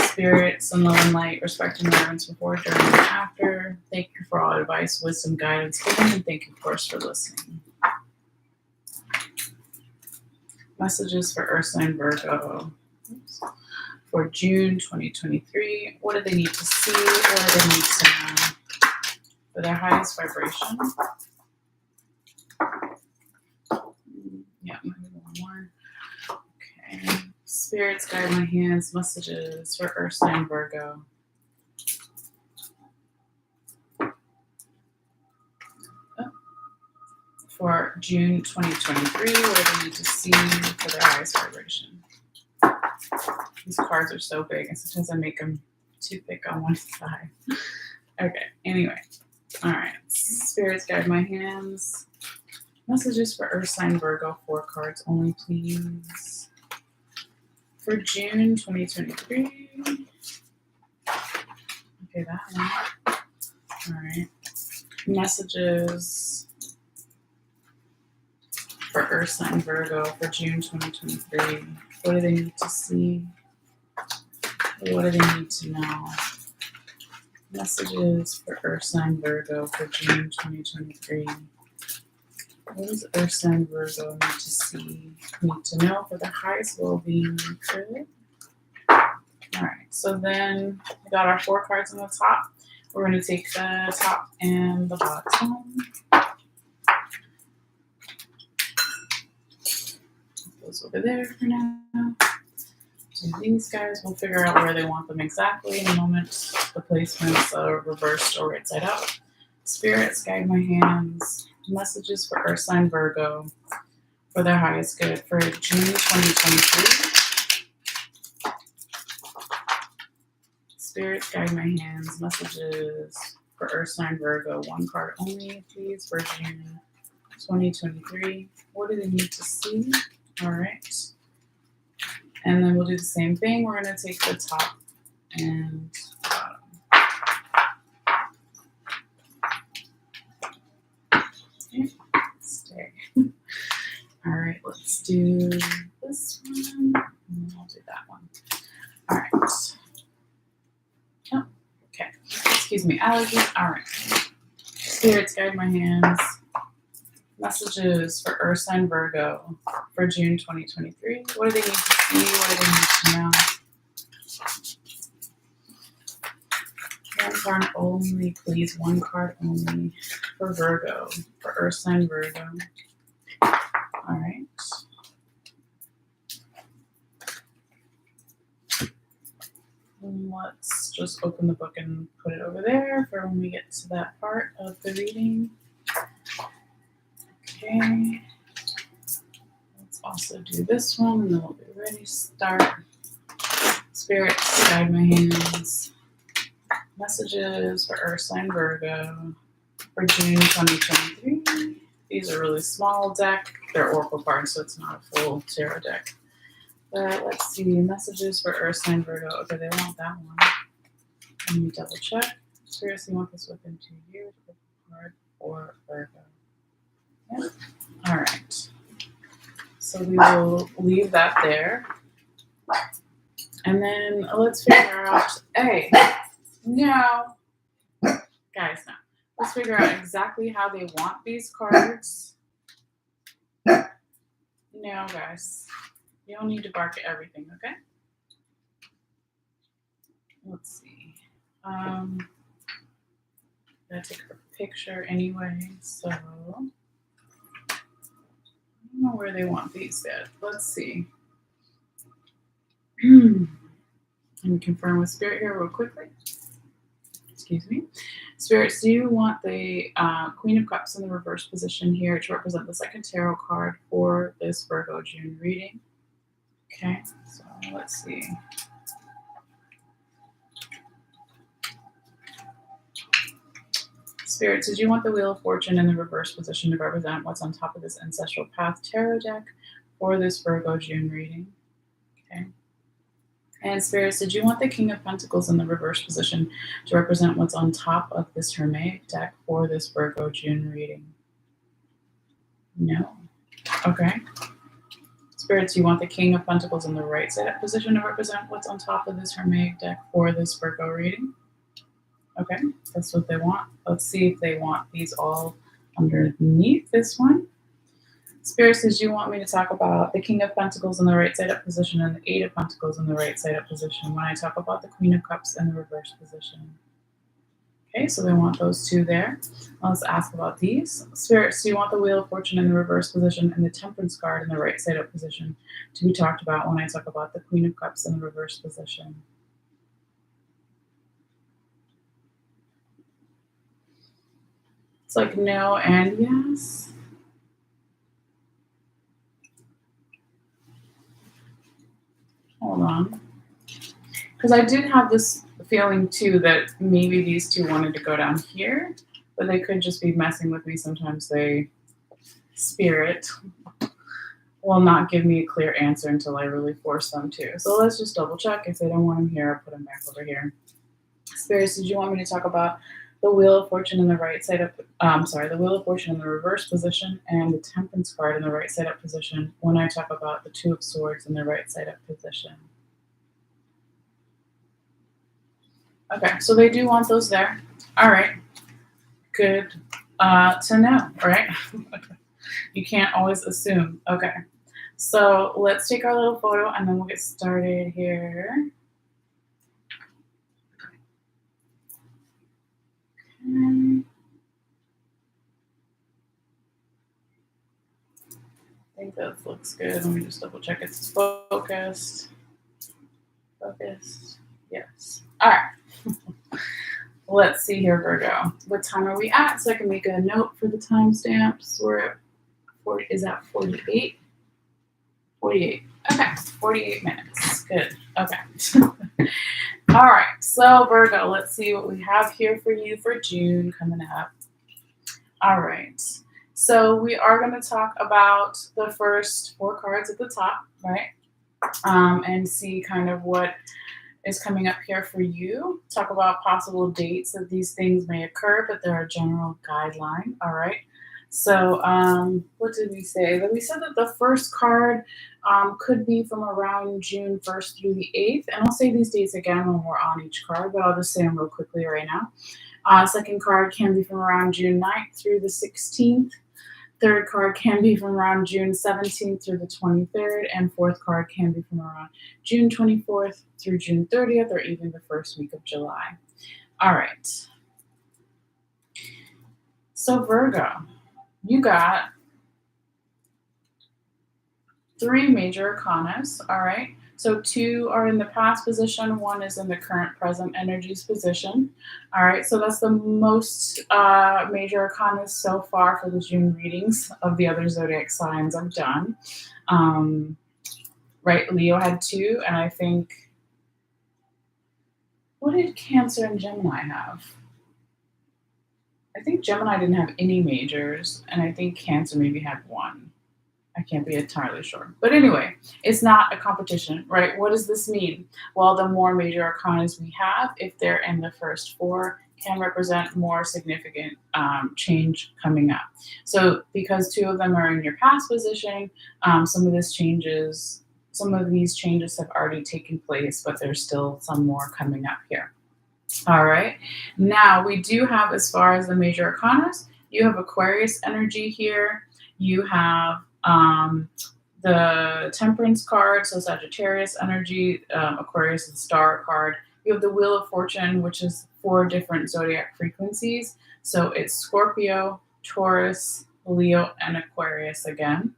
Spirit, sun, love, and light, respect and reverence before, during, and after. Thank you for all advice, wisdom, guidance given, and thank you, of course, for listening. Messages for Earth sign Virgo for June 2023. What do they need to see? What do they need to know for their highest vibration? Yeah, maybe one more. Okay. Spirits guide my hands. Messages for Earth sign Virgo. For June 2023, what do they need to see for their highest vibration? These cards are so big, and sometimes I make them too thick on one side. Okay, anyway. All right. Spirits guide my hands. Messages for Earth sign Virgo, 4 cards only, please. For June 2023. Okay, that one. All right. Messages for Earth sign Virgo for June 2023. What do they need to see? What do they need to know? Messages for Earth sign Virgo for June 2023. What does Earth sign Virgo need to see, need to know for the highest well-being? Good. All right, so then we got our 4 cards on the top. We're going to take the top and the bottom. Those over there for now. So these guys, we'll figure out where they want them exactly in a moment. The placements are reversed or right side up. Spirits guide my hands. Messages for Earth sign Virgo for their highest good for June 2023. Spirits guide my hands. Messages for Earth sign Virgo. 1 card only, please, for June 2023. What do they need to see? All right. And then we'll do the same thing. We're going to take the top and bottom. Okay. Stay. All right, let's do this one. And I'll do that one. All right. Oh, okay. Excuse me, allergies. All right. Spirits guide my hands. Messages for Earth sign Virgo for June 2023. What do they need to see? What do they need to know? 1 card only, please. 1 card only for Virgo, for Earth sign Virgo. All right. just open the book and put it over there for when we get to that part of the reading. Okay. Let's also do this one, and then we'll be ready to start. Spirits, guide my hands. Messages for Earth sign Virgo for June 2023. These are really small deck. They're oracle cards, so it's not a full tarot deck. But let's see, messages for Earth sign Virgo. Okay, they want that one. Let me double check. Spirits, you want this within 2 years? Card for Virgo. Yep. All right. So we will leave that there. And then let's figure out, hey, no. Guys, no. Let's figure out exactly how they want these cards. No, guys. You don't need to bark at everything, okay? Let's see. I'm gonna take a picture anyway, so I don't know where they want these yet. Let's see. Let me confirm with Spirit here real quickly. Excuse me. Spirits, do you want the Queen of Cups in the reverse position here to represent the second tarot card for this Virgo June reading? Okay, so let's see. Spirits, did you want the Wheel of Fortune in the reverse position to represent what's on top of this Ancestral Path Tarot deck for this Virgo June reading? Okay. And Spirits, did you want the King of Pentacles in the reverse position to represent what's on top of this Hermaic deck for this Virgo June reading? No. Okay. Spirits, you want the King of Pentacles in the right side up position to represent what's on top of this Hermaic deck for this Virgo reading? Okay, that's what they want. Let's see if they want these all underneath this one. Spirits, did you want me to talk about the King of Pentacles in the right side up position and the Eight of Pentacles in the right side up position when I talk about the Queen of Cups in the reverse position? Okay, so they want those two there. Let's ask about these. Spirits, do you want the Wheel of Fortune in the reverse position and the Temperance card in the right side up position to be talked about when I talk about the Queen of Cups in the reverse position? It's like no and yes. Hold on. Because I did have this feeling too that maybe these two wanted to go down here, but they could just be messing with me. Sometimes Spirit will not give me a clear answer until I really force them to. So let's just double check. If they don't want them here, I'll put them back over here. Spirits, did you want me to talk about the Wheel of Fortune in the right side up? The Wheel of Fortune in the reverse position and the Temperance card in the right side up position when I talk about the Two of Swords in the right side up position? Okay, so they do want those there. All right, good to know, right? You can't always assume. Okay, so let's take our little photo and then we'll get started here. Okay. I think that looks good. Let me just double check it's focused. Focused. Yes. All right. Let's see here, Virgo. What time are we at? So I can make a note for the timestamps. We're at 40. Is that 48? 48. Okay. 48 minutes. Good. Okay. All right. So Virgo, let's see what we have here for you for June coming up. All right. So we are going to talk about the first 4 cards at the top, right? And see kind of what is coming up here for you. Talk about possible dates that these things may occur, but they're a general guideline. All right. So what did we say? We said that the first card could be from around June 1st through the 8th. And I'll say these dates again when we're on each card, but I'll just say them real quickly right now. Second card can be from around June 9th through the 16th. Third card can be from around June 17th through the 23rd, and fourth card can be from around June 24th through June 30th, or even the first week of July. All right. So Virgo, you got 3 major arcanas, all right? So two are in the past position, one is in the current present energies position. All right, so that's the most major arcana so far for the June readings. Of the other zodiac signs I've done. Um, right, Leo had two, and I think, what did Cancer and Gemini have? I think Gemini didn't have any majors, and I think Cancer maybe had one. I can't be entirely sure. But anyway, it's not a competition, right? What does this mean? Well, the more major arcanas we have, if they're in the first four, can represent more significant change coming up. So, because two of them are in your past position, some of these changes have already taken place, but there's still some more coming up here. All right. Now we do have, as far as the major arcanas, you have Aquarius energy here. You have the Temperance card, so Sagittarius energy. Aquarius is the Star card. You have the Wheel of Fortune, which is four different zodiac frequencies. So it's Scorpio, Taurus, Leo, and Aquarius again.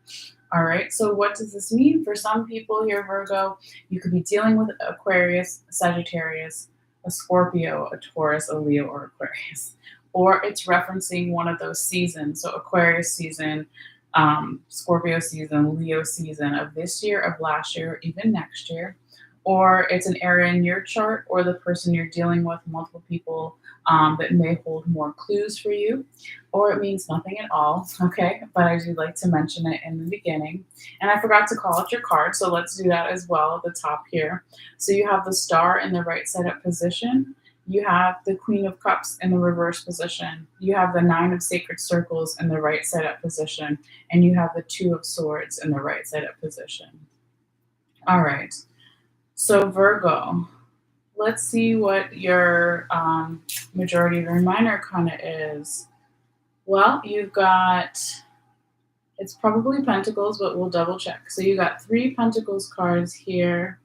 All right. So what does this mean for some people here, Virgo? You could be dealing with Aquarius, Sagittarius, a Scorpio, a Taurus, a Leo, or Aquarius. Or it's referencing one of those seasons. So Aquarius season, Scorpio season, Leo season of this year, of last year, even next year. Or it's an area in your chart or the person you're dealing with, multiple people that may hold more clues for you. Or it means nothing at all, okay? But I do like to mention it in the beginning. And I forgot to call out your card, so let's do that as well at the top here. So you have the Star in the right side up position. You have the Queen of Cups in the reverse position. You have the Nine of Sacred Circles in the right side up position. And you have the Two of Swords in the right side up position. All right. So Virgo, let's see what your majority of your minor arcana is. Well, you've got, it's probably Pentacles, but we'll double check. So you got three Pentacles cards here.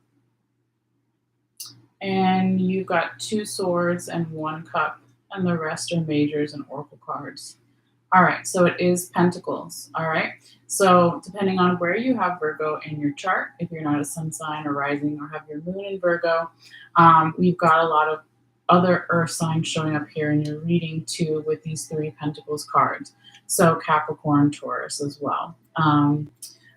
And you've got two Swords and one Cup. And the rest are majors and oracle cards. All right, so it is Pentacles. All right, so depending on where you have Virgo in your chart, if you're not a sun sign or rising or have your moon in Virgo, you've got a lot of other earth signs showing up here in your reading too with these three Pentacles cards. So Capricorn, Taurus as well.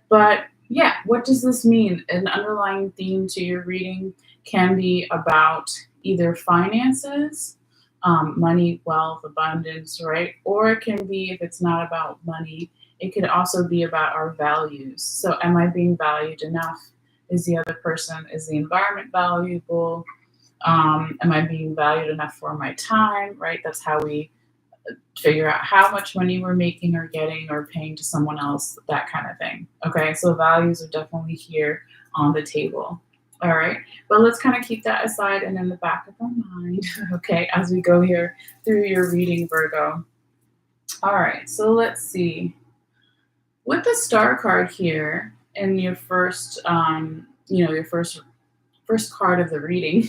But yeah, what does this mean? An underlying theme to your reading can be about either finances, money, wealth, abundance, right? Or it can be, if it's not about money, it could also be about our values. So am I being valued enough? Is the other person, is the environment valuable? Am I being valued enough for my time, right? That's how we figure out how much money we're making or getting or paying to someone else, that kind of thing. Okay, so values are definitely here on the table. All right, but let's kind of keep that aside and in the back of our mind, okay, as we go here through your reading, Virgo. All right, so let's see. With the Star card here in your first, your first card of the reading,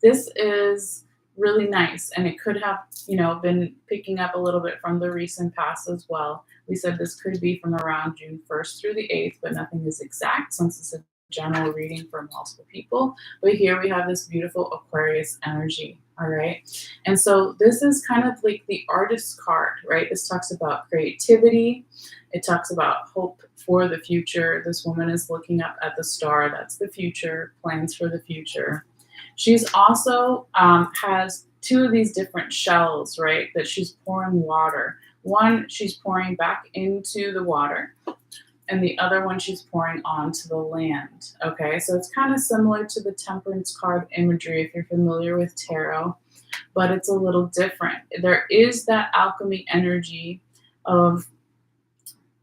this is really nice, and it could have, been picking up a little bit from the recent past as well. We said this could be from around June 1st through the 8th, but nothing is exact since it's a general reading for multiple people. But here we have this beautiful Aquarius energy. All right. And so this is kind of like the artist card, right? This talks about creativity. It talks about hope for the future. This woman is looking up at the star. That's the future, plans for the future. She's also has two of these different shells, right? That she's pouring water. One, she's pouring back into the water, and the other one she's pouring onto the land. Okay, so it's kind of similar to the Temperance card imagery if you're familiar with tarot, but it's a little different. There is that alchemy energy of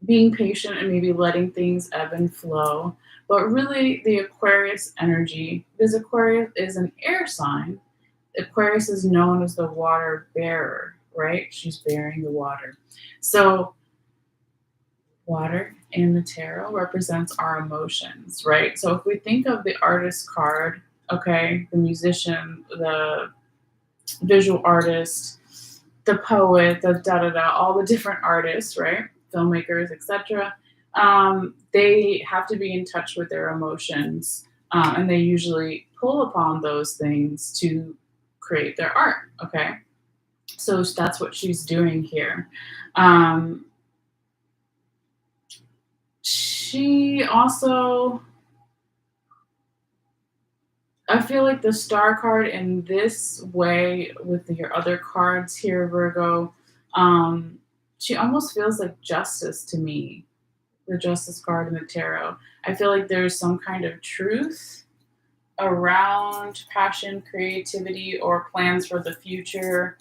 being patient and maybe letting things ebb and flow. But really, the Aquarius energy, because Aquarius is an air sign, Aquarius is known as the water bearer, right? She's bearing the water. So water in the tarot represents our emotions, right? So if we think of the artist card, okay, the musician, the visual artist, the poet, the da-da-da, all the different artists, right? Filmmakers, etc. they have to be in touch with their emotions, and they usually pull upon those things to create their art. Okay, so that's what she's doing here. Um, she also, I feel like the star card in this way with your other cards here, Virgo, um, she almost feels like justice to me, the justice card in the tarot. I feel like there's some kind of truth around passion, creativity, or plans for the future,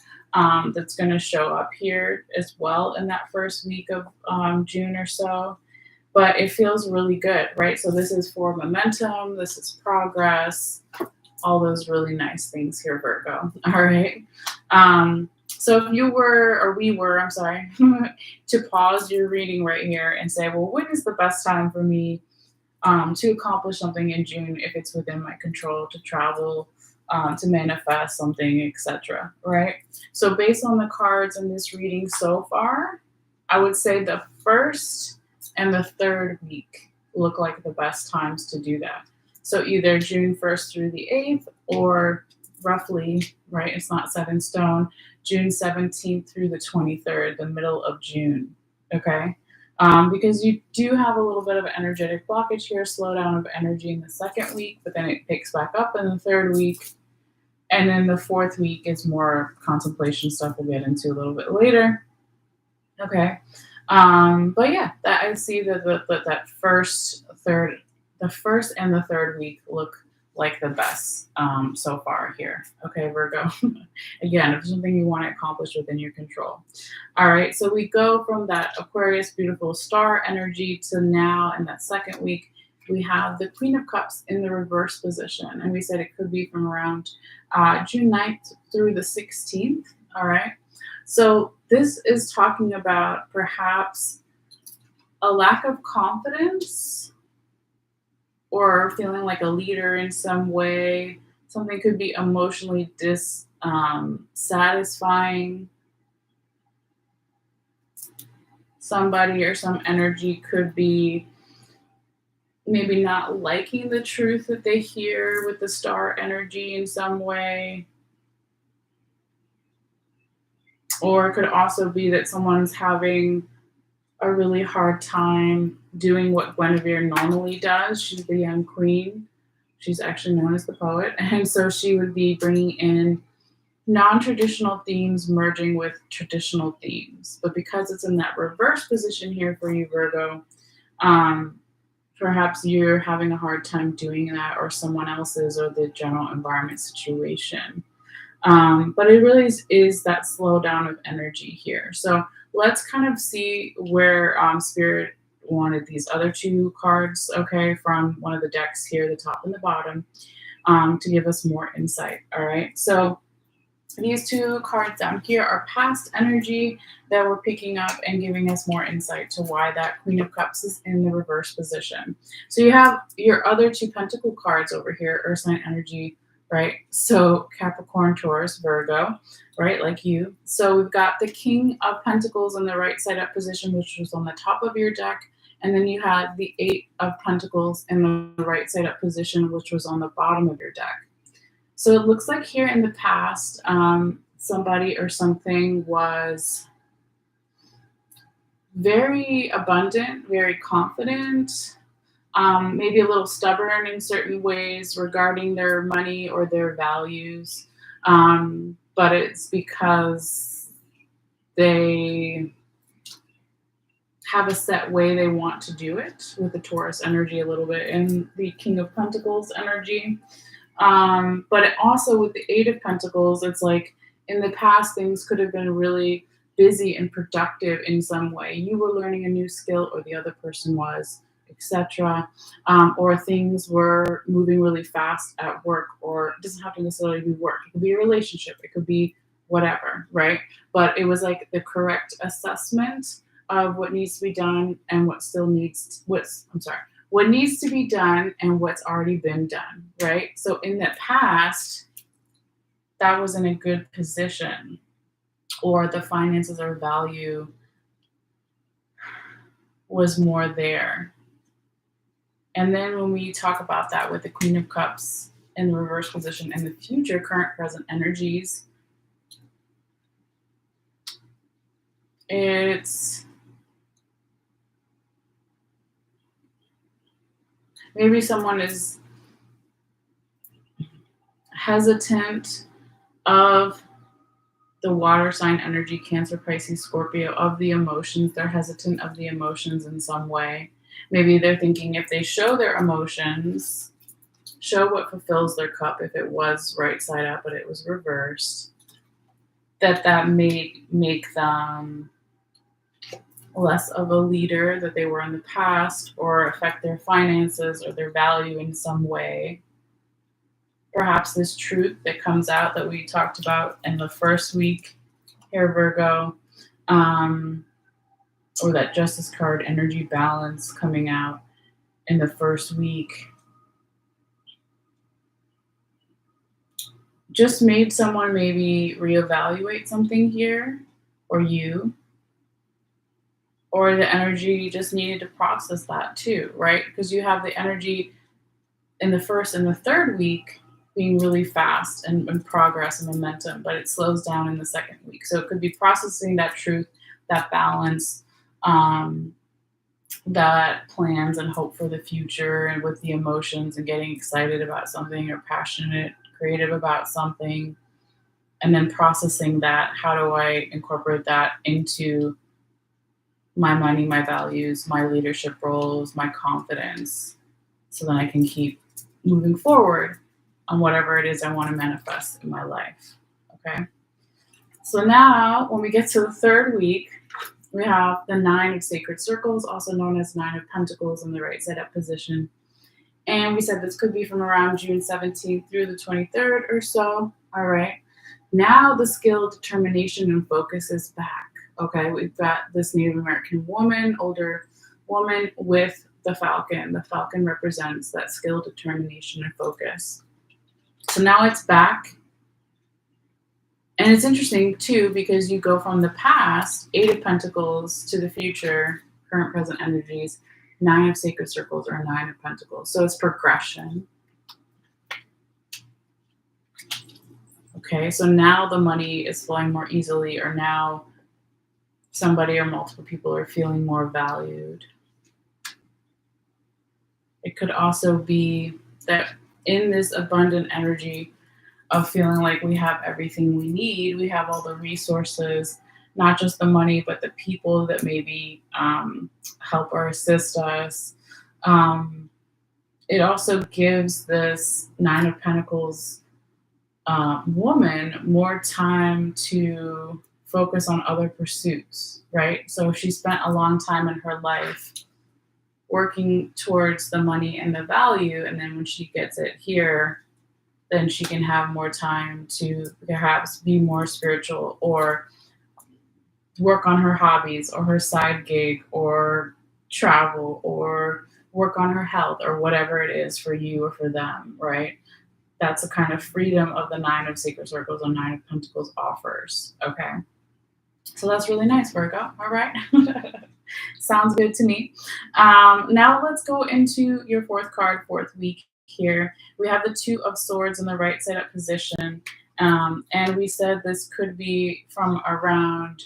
that's going to show up here as well in that first week of June or so. But it feels really good, right? So this is for momentum, this is progress, all those really nice things here, Virgo. All right. So if you were, or we were, I'm sorry, to pause your reading right here and say, well, when is the best time for me to accomplish something in June if it's within my control, to travel, to manifest something, etc. Right? So based on the cards in this reading so far, I would say the first and the third week look like the best times to do that. So either June 1st through the 8th, or roughly, right? It's not set in stone, June 17th through the 23rd, the middle of June. Okay. Because you do have a little bit of energetic blockage here, slowdown of energy in the second week, but then it picks back up in the third week. And then the fourth week is more contemplation stuff we'll get into a little bit later. Okay. But yeah, that I see that the first and the third week look like the best so far here. Okay, Virgo. Again, if there's something you want to accomplish within your control. All right, so we go from that Aquarius beautiful star energy to now in that second week, we have the Queen of Cups in the reverse position. And we said it could be from around June 9th through the 16th. All right. So this is talking about perhaps a lack of confidence or feeling like a leader in some way. Something could be emotionally dissatisfying. Somebody or some energy could be maybe not liking the truth that they hear with the star energy in some way. Or it could also be that someone's having a really hard time doing what Guinevere normally does. She's the young queen. She's actually known as the poet. And so she would be bringing in non-traditional themes merging with traditional themes. But because it's in that reverse position here for you, Virgo, um, perhaps you're having a hard time doing that, or someone else's, or the general environment situation. But it really is that slowdown of energy here. So let's kind of see where Spirit wanted these other two cards, okay, from one of the decks here, the top and the bottom, to give us more insight. All right. So these two cards down here are past energy that we're picking up and giving us more insight to why that Queen of Cups is in the reverse position. So you have your other two Pentacle cards over here, Earth sign energy, right? So Capricorn, Taurus, Virgo, right? Like you. So we've got the King of Pentacles in the right side up position, which was on the top of your deck. And then you had the Eight of Pentacles in the right side up position, which was on the bottom of your deck. So it looks like here in the past, somebody or something was very abundant, very confident, maybe a little stubborn in certain ways regarding their money or their values. But it's because they have a set way they want to do it, with the Taurus energy a little bit and the King of Pentacles energy. But it also, with the Eight of Pentacles, it's like in the past things could have been really busy and productive in some way. You were learning a new skill, or the other person was, etc. Or things were moving really fast at work, or it doesn't have to necessarily be work. It could be a relationship. It could be whatever, right? But it was like the correct assessment of what needs to be done and what still needs, what needs to be done and what's already been done, right? So in the past, that was in a good position, or the finances or value was more there. And then when we talk about that with the Queen of Cups in the reverse position and the future, current, present energies, it's maybe someone is hesitant of the water sign energy, Cancer, Pisces, Scorpio, of the emotions. They're hesitant of the emotions in some way. Maybe they're thinking if they show their emotions, show what fulfills their cup, if it was right side up, but it was reversed, that may make them less of a leader that they were in the past, or affect their finances or their value in some way. Perhaps this truth that comes out that we talked about in the first week here, Virgo, um, or that Justice card, energy balance coming out in the first week, just made someone maybe reevaluate something here, or you, or the energy just needed to process that too, right? Because you have the energy in the first and the third week being really fast and progress and momentum, but it slows down in the second week. So it could be processing that truth, that balance, um, that plans and hope for the future, and with the emotions and getting excited about something or passionate, creative about something, and then processing that. How do I incorporate that into my money, my values, my leadership roles, my confidence, so that I can keep moving forward on whatever it is I want to manifest in my life. Okay. So now, when we get to the third week, we have the Nine of Sacred Circles, also known as Nine of Pentacles, in the right side up position. And we said this could be from around June 17th through the 23rd or so. All right. Now the skill, determination, and focus is back. Okay. We've got this Native American woman, older woman, with the falcon. The falcon represents that skill, determination, and focus. So now it's back. And it's interesting too, because you go from the past, Eight of Pentacles, to the future, current, present energies, Nine of Sacred Circles, or Nine of Pentacles. So it's progression. Okay, so now the money is flowing more easily, or now somebody or multiple people are feeling more valued. It could also be that in this abundant energy of feeling like we have everything we need, we have all the resources, not just the money, but the people that maybe help or assist us. It also gives this Nine of Pentacles woman more time to focus on other pursuits, right? So she spent a long time in her life working towards the money and the value, and then when she gets it here, then she can have more time to perhaps be more spiritual, or work on her hobbies, or her side gig, or travel, or work on her health, or whatever it is for you or for them, right? That's a kind of freedom of the Nine of Sacred Circles and Nine of Pentacles offers. Okay. So that's really nice, Virgo. All right. Sounds good to me. Now let's go into your fourth card, fourth week here. We have the Two of Swords in the right side up position. And we said this could be from around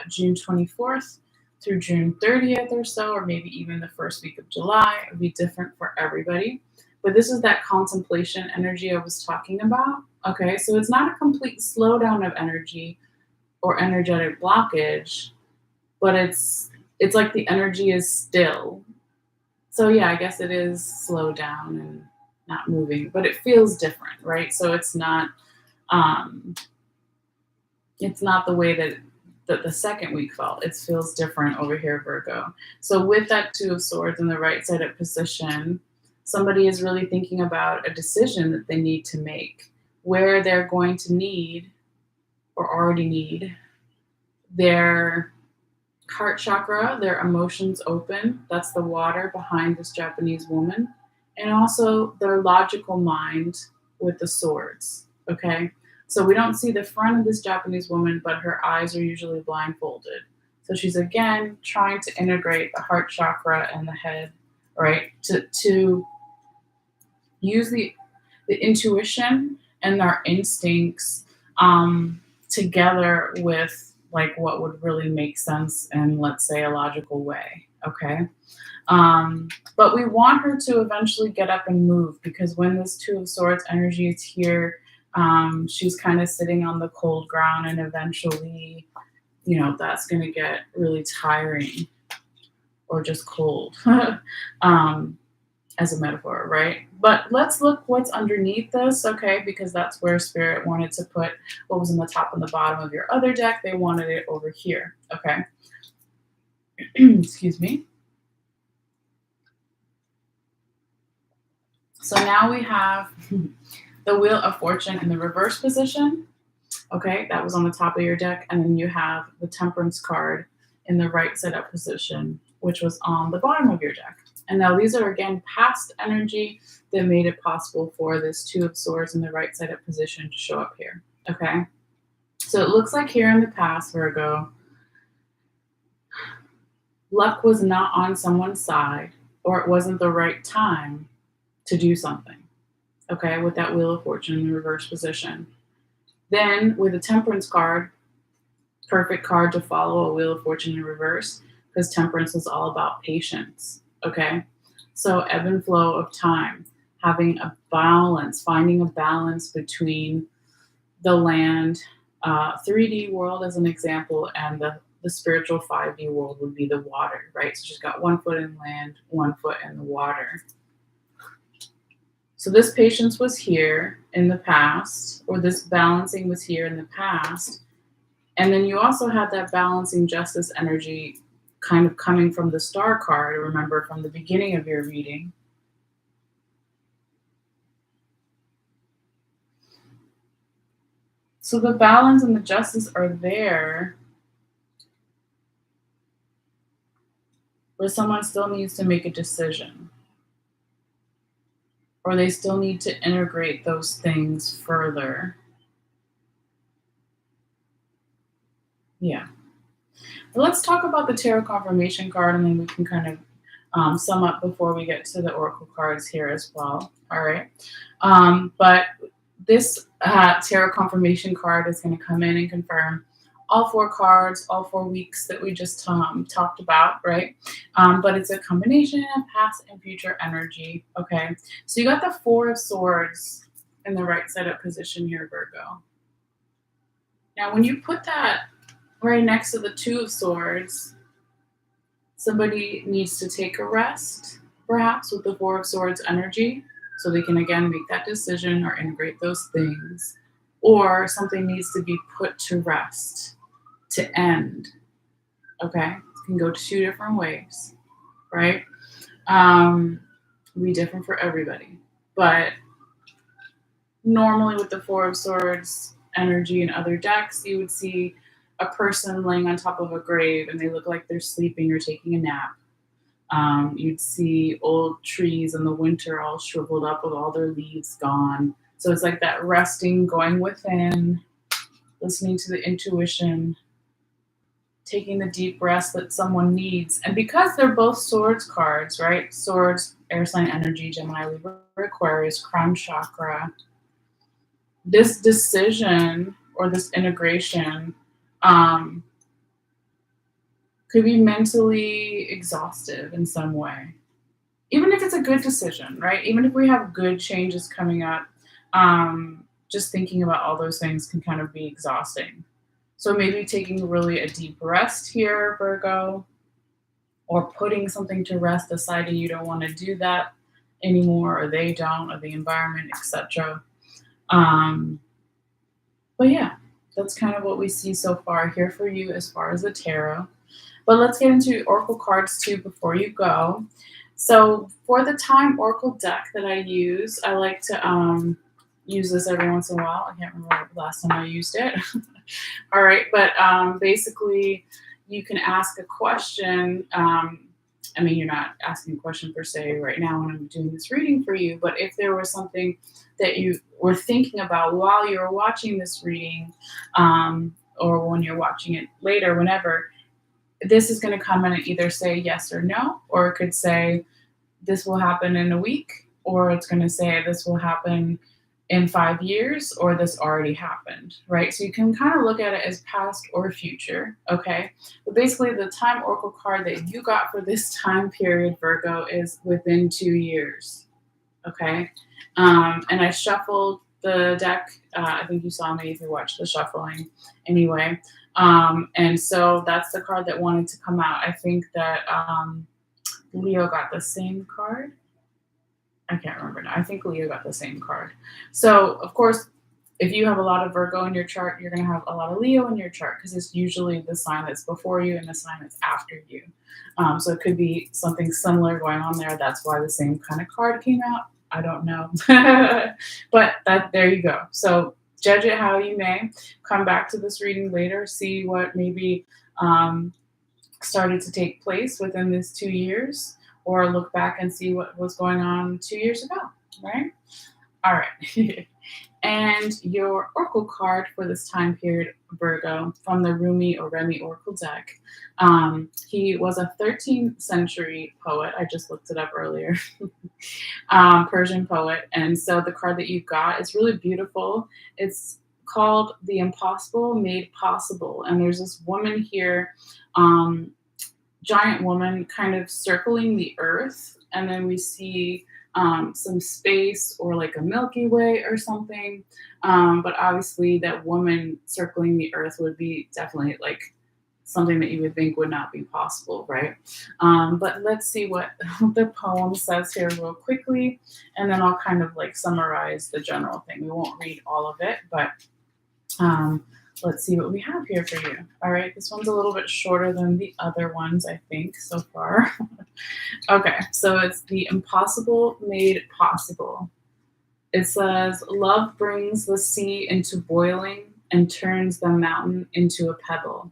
June 24th through June 30th or so, or maybe even the first week of July. It would be different for everybody. But this is that contemplation energy I was talking about. Okay, so it's not a complete slowdown of energy or energetic blockage, but it's like the energy is still. So yeah, I guess it is slowed down and not moving, but it feels different, right? So it's not the way that the second week felt. It feels different over here, Virgo. So with that Two of Swords in the right side up position, somebody is really thinking about a decision that they need to make, where they're going to need or already need their heart chakra, their emotions open. That's the water behind this Japanese woman. And also their logical mind with the swords. Okay. So we don't see the front of this Japanese woman, but her eyes are usually blindfolded. So she's again trying to integrate the heart chakra and the head, right? To use the intuition and our instincts together with like what would really make sense in, let's say, a logical way. Okay. But we want her to eventually get up and move, because when this Two of Swords energy is here, she's kind of sitting on the cold ground, and eventually, that's going to get really tiring or just cold. um, as a metaphor, right? But let's look what's underneath this, okay? Because that's where Spirit wanted to put what was in the top and the bottom of your other deck. They wanted it over here, okay? Excuse me. So now we have the Wheel of Fortune in the reverse position, okay? That was on the top of your deck. And then you have the Temperance card in the right side up position, which was on the bottom of your deck. And now these are, again, past energy that made it possible for this Two of Swords in the right side up position to show up here, okay? So it looks like here in the past, Virgo, luck was not on someone's side, or it wasn't the right time to do something, okay, with that Wheel of Fortune in the reverse position. Then with the Temperance card, perfect card to follow a Wheel of Fortune in reverse, because Temperance is all about patience, okay? So ebb and flow of time, having a balance, finding a balance between the land, 3D world as an example, and the spiritual 5D world would be the water, right? So she's got 1 foot in land, 1 foot in the water. So this patience was here in the past, or this balancing was here in the past. And then you also had that balancing justice energy kind of coming from the Star card, remember, from the beginning of your reading. So the balance and the justice are there, but someone still needs to make a decision, or they still need to integrate those things further. Yeah. But let's talk about the Tarot Confirmation card, and then we can kind of sum up before we get to the Oracle cards here as well. All right. But this Tarot Confirmation card is going to come in and confirm all 4 cards, all 4 weeks that we just talked about, right? But it's a combination of past and future energy, okay? So you got the 4 of Swords in the right side up position here, Virgo. Now, when you put that right next to the 2 of Swords, somebody needs to take a rest, perhaps, with the 4 of Swords energy, so they can, again, make that decision or integrate those things. Or something needs to be put to rest, to end, okay? It can go 2 different ways, right? Be different for everybody. But normally with the 4 of Swords energy in other decks, you would see a person laying on top of a grave and they look like they're sleeping or taking a nap. You'd see old trees in the winter all shriveled up with all their leaves gone. So it's like that resting, going within, listening to the intuition, taking the deep breaths that someone needs. And because they're both Swords cards, right? Swords, air sign energy, Gemini, Libra, Aquarius, crown chakra. This decision or this integration could be mentally exhaustive in some way. Even if it's a good decision, right? Even if we have good changes coming up, just thinking about all those things can kind of be exhausting. So maybe taking really a deep rest here, Virgo, or putting something to rest, deciding you don't want to do that anymore, or they don't, or the environment, etc. But yeah, that's kind of what we see so far here for you as far as the tarot. But let's get into Oracle cards too before you go. So for the Time Oracle deck that I use, I like to use this every once in a while. I can't remember the last time I used it. All right, but basically you can ask a question. I mean, you're not asking a question per se right now when I'm doing this reading for you, but if there was something that you were thinking about while you were watching this reading, or when you're watching it later, whenever, this is going to come in and either say yes or no, or it could say this will happen in a week, or it's going to say this will happen in 5 years, or this already happened, right? So you can kind of look at it as past or future, okay? But basically, the time oracle card that you got for this time period, Virgo, is within 2 years, okay? And I shuffled the deck. I think you saw me if you watched the shuffling anyway. And so that's the card that wanted to come out. I think that Leo got the same card. I can't remember now. I think Leo got the same card. So, of course, if you have a lot of Virgo in your chart, you're going to have a lot of Leo in your chart because it's usually the sign that's before you and the sign that's after you. So it could be something similar going on there. That's why the same kind of card came out. I don't know. But there you go. So judge it how you may. Come back to this reading later, see what maybe started to take place within these 2 years, or look back and see what was going on 2 years ago, right? All right. And your oracle card for this time period, Virgo, from the Rumi or Remy oracle deck. He was a 13th century poet. I just looked it up earlier. Persian poet. And so the card that you got is really beautiful. It's called The Impossible Made Possible. And there's this woman here, giant woman kind of circling the earth. And then we see some space or like a Milky Way or something. But obviously that woman circling the earth would be definitely like something that you would think would not be possible, right? But let's see what the poem says here real quickly, and then I'll kind of like summarize the general thing. We won't read all of it, but let's see what we have here for you. All right, this one's a little bit shorter than the other ones, I think, so far. Okay, so it's The Impossible Made Possible. It says, love brings the sea into boiling and turns the mountain into a pebble.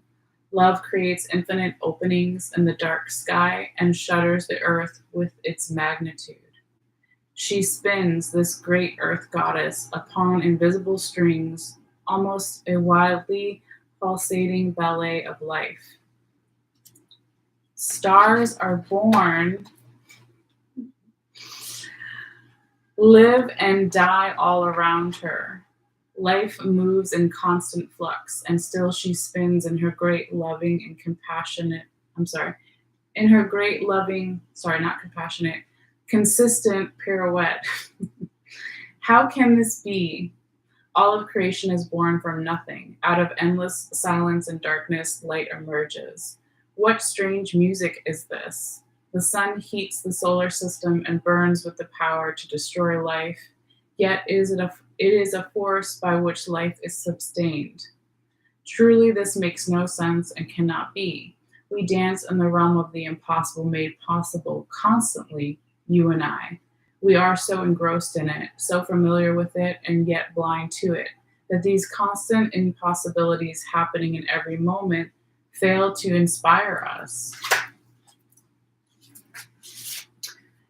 Love creates infinite openings in the dark sky and shudders the earth with its magnitude. She spins, this great earth goddess, upon invisible strings, almost a wildly pulsating ballet of life. Stars are born, live and die all around her. Life moves in constant flux, and still she spins in her great loving and compassionate, in her great loving, not compassionate, consistent pirouette. How can this be? All of creation is born from nothing. Out of endless silence and darkness, light emerges. What strange music is this? The sun heats the solar system and burns with the power to destroy life, yet it is a force by which life is sustained. Truly, this makes no sense and cannot be. We dance in the realm of the impossible made possible constantly, you and I. We are so engrossed in it, so familiar with it, and yet blind to it, that these constant impossibilities happening in every moment fail to inspire us.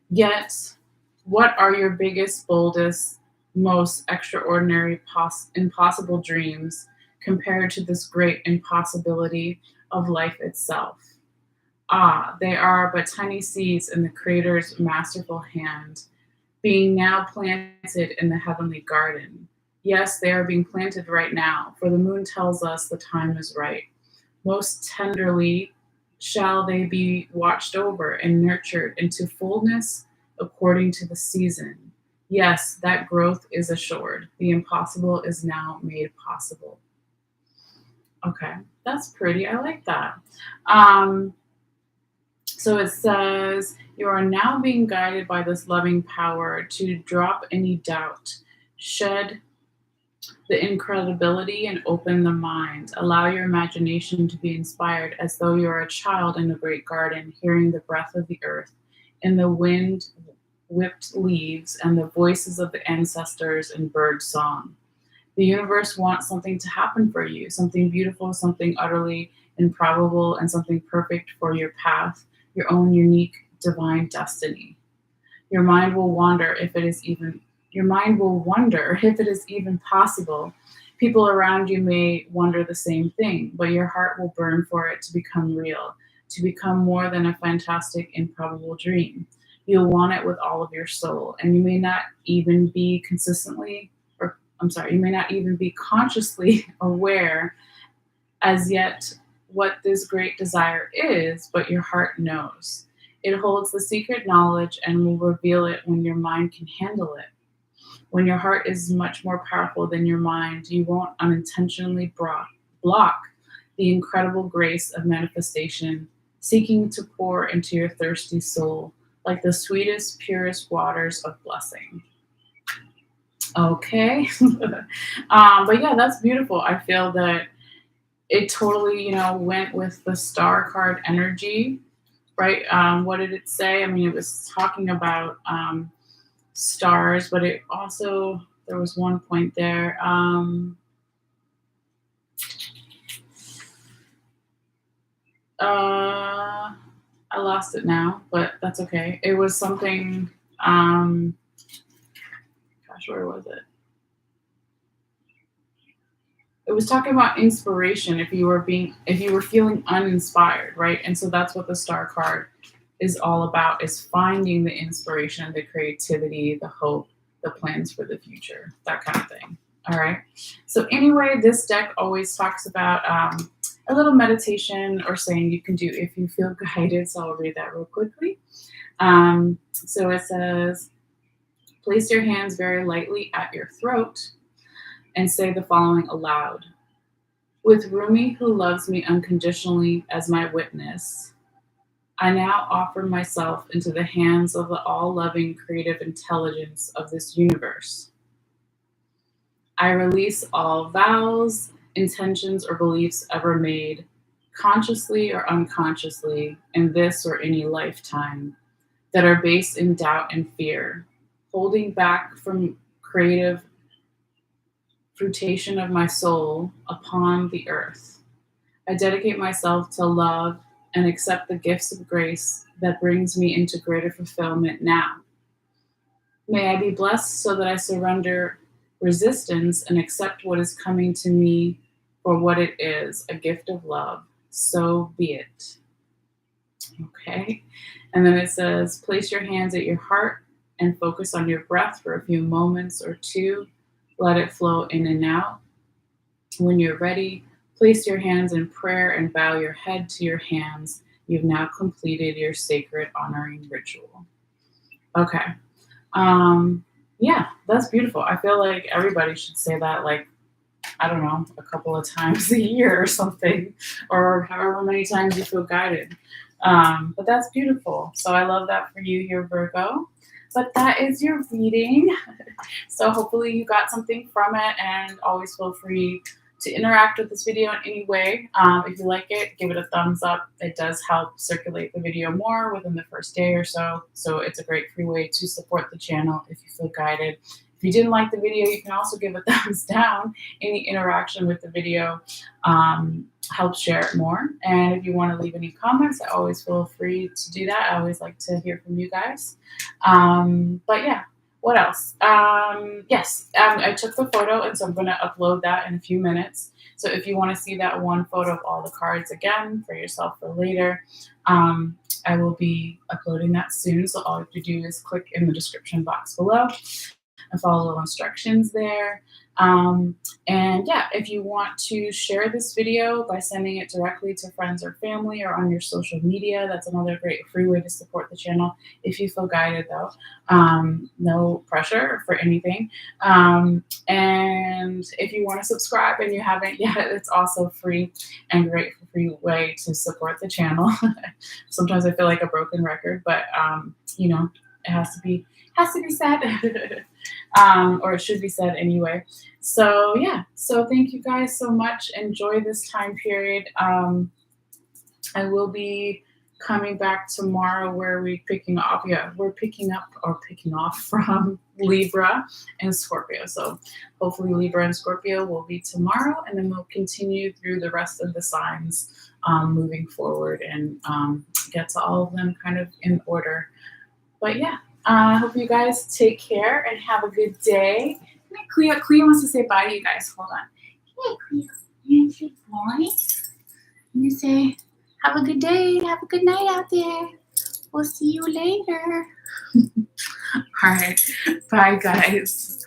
Yet, what are your biggest, boldest, most extraordinary impossible dreams compared to this great impossibility of life itself? Ah, they are but tiny seeds in the Creator's masterful hand, being now planted in the heavenly garden. Yes, they are being planted right now, for the moon tells us the time is right. Most tenderly shall they be watched over and nurtured into fullness according to the season. Yes, that growth is assured. The impossible is now made possible. Okay, that's pretty. I like that. So it says, you are now being guided by this loving power to drop any doubt, shed the incredibility, and open the mind. Allow your imagination to be inspired as though you are a child in a great garden, hearing the breath of the earth in the wind whipped leaves and the voices of the ancestors in bird song. The universe wants something to happen for you, something beautiful, something utterly improbable, and something perfect for your path, your own unique divine destiny. Your mind will wonder if it is even possible. People around you may wonder the same thing, but your heart will burn for it to become real. to become more than a fantastic, improbable dream. You'll want it with all of your soul, and you may not even be you may not even be consciously aware as yet what this great desire is, but your heart knows. It holds the secret knowledge and will reveal it when your mind can handle it. When your heart is much more powerful than your mind, you won't unintentionally block the incredible grace of manifestation, seeking to pour into your thirsty soul like the sweetest, purest waters of blessing. Okay. But yeah, that's beautiful. I feel that it totally, went with the star card energy, right? What did it say? I mean, it was talking about stars, but it also, there was one point there. I lost it now, but that's okay. It was something, gosh, where was it? It was talking about inspiration if you were feeling uninspired, right? And so that's what the star card is all about, is finding the inspiration, the creativity, the hope, the plans for the future, that kind of thing. All right. So anyway, this deck always talks about a little meditation or saying you can do if you feel guided. So I'll read that real quickly. So it says, place your hands very lightly at your throat and say the following aloud. With Rumi, who loves me unconditionally as my witness, I now offer myself into the hands of the all-loving creative intelligence of this universe. I release all vows, intentions, or beliefs ever made, consciously or unconsciously, in this or any lifetime, that are based in doubt and fear, holding back from creative fruition of my soul upon the earth. I dedicate myself to love and accept the gifts of grace that brings me into greater fulfillment now. May I be blessed so that I surrender resistance and accept what is coming to me for what it is, a gift of love. So be it. Okay. And then it says, place your hands at your heart and focus on your breath for a few moments or two. Let it flow in and out. When you're ready, place your hands in prayer and bow your head to your hands. You've now completed your sacred honoring ritual. Okay. Yeah, that's beautiful. I feel like everybody should say that, like, I don't know, a couple of times a year or something, or however many times you feel guided. But that's beautiful. So I love that for you here, Virgo. But that is your reading. So hopefully you got something from it, and always feel free to interact with this video in any way. If you like it, give it a thumbs up. It does help circulate the video more within the first day or so. So it's a great free way to support the channel if you feel guided. If you didn't like the video, you can also give a thumbs down. Any interaction with the video helps share it more. And if you want to leave any comments, I always feel free to do that. I always like to hear from you guys. But yeah. What else? Yes, I took the photo, and so I'm going to upload that in a few minutes. So if you want to see that one photo of all the cards again for yourself for later, I will be uploading that soon. So all you have to do is click in the description box below and follow the instructions there. And yeah, if you want to share this video by sending it directly to friends or family or on your social media, that's another great free way to support the channel. If you feel guided though, no pressure for anything. And if you want to subscribe and you haven't yet, it's also free and great free way to support the channel. Sometimes I feel like a broken record, but you know, it has to be said. Or it should be said anyway. So yeah, so thank you guys so much. Enjoy this time period. I will be coming back tomorrow where we're picking off from Libra and Scorpio. So hopefully Libra and Scorpio will be tomorrow, and then we'll continue through the rest of the signs moving forward and get to all of them kind of in order. But yeah. I hope you guys take care and have a good day. Cleo wants to say bye to you guys. Hold on. Hey, Cleo. You want to say bye? You say Have a good day. Have a good night out there. We'll see you later. All right. Bye, guys.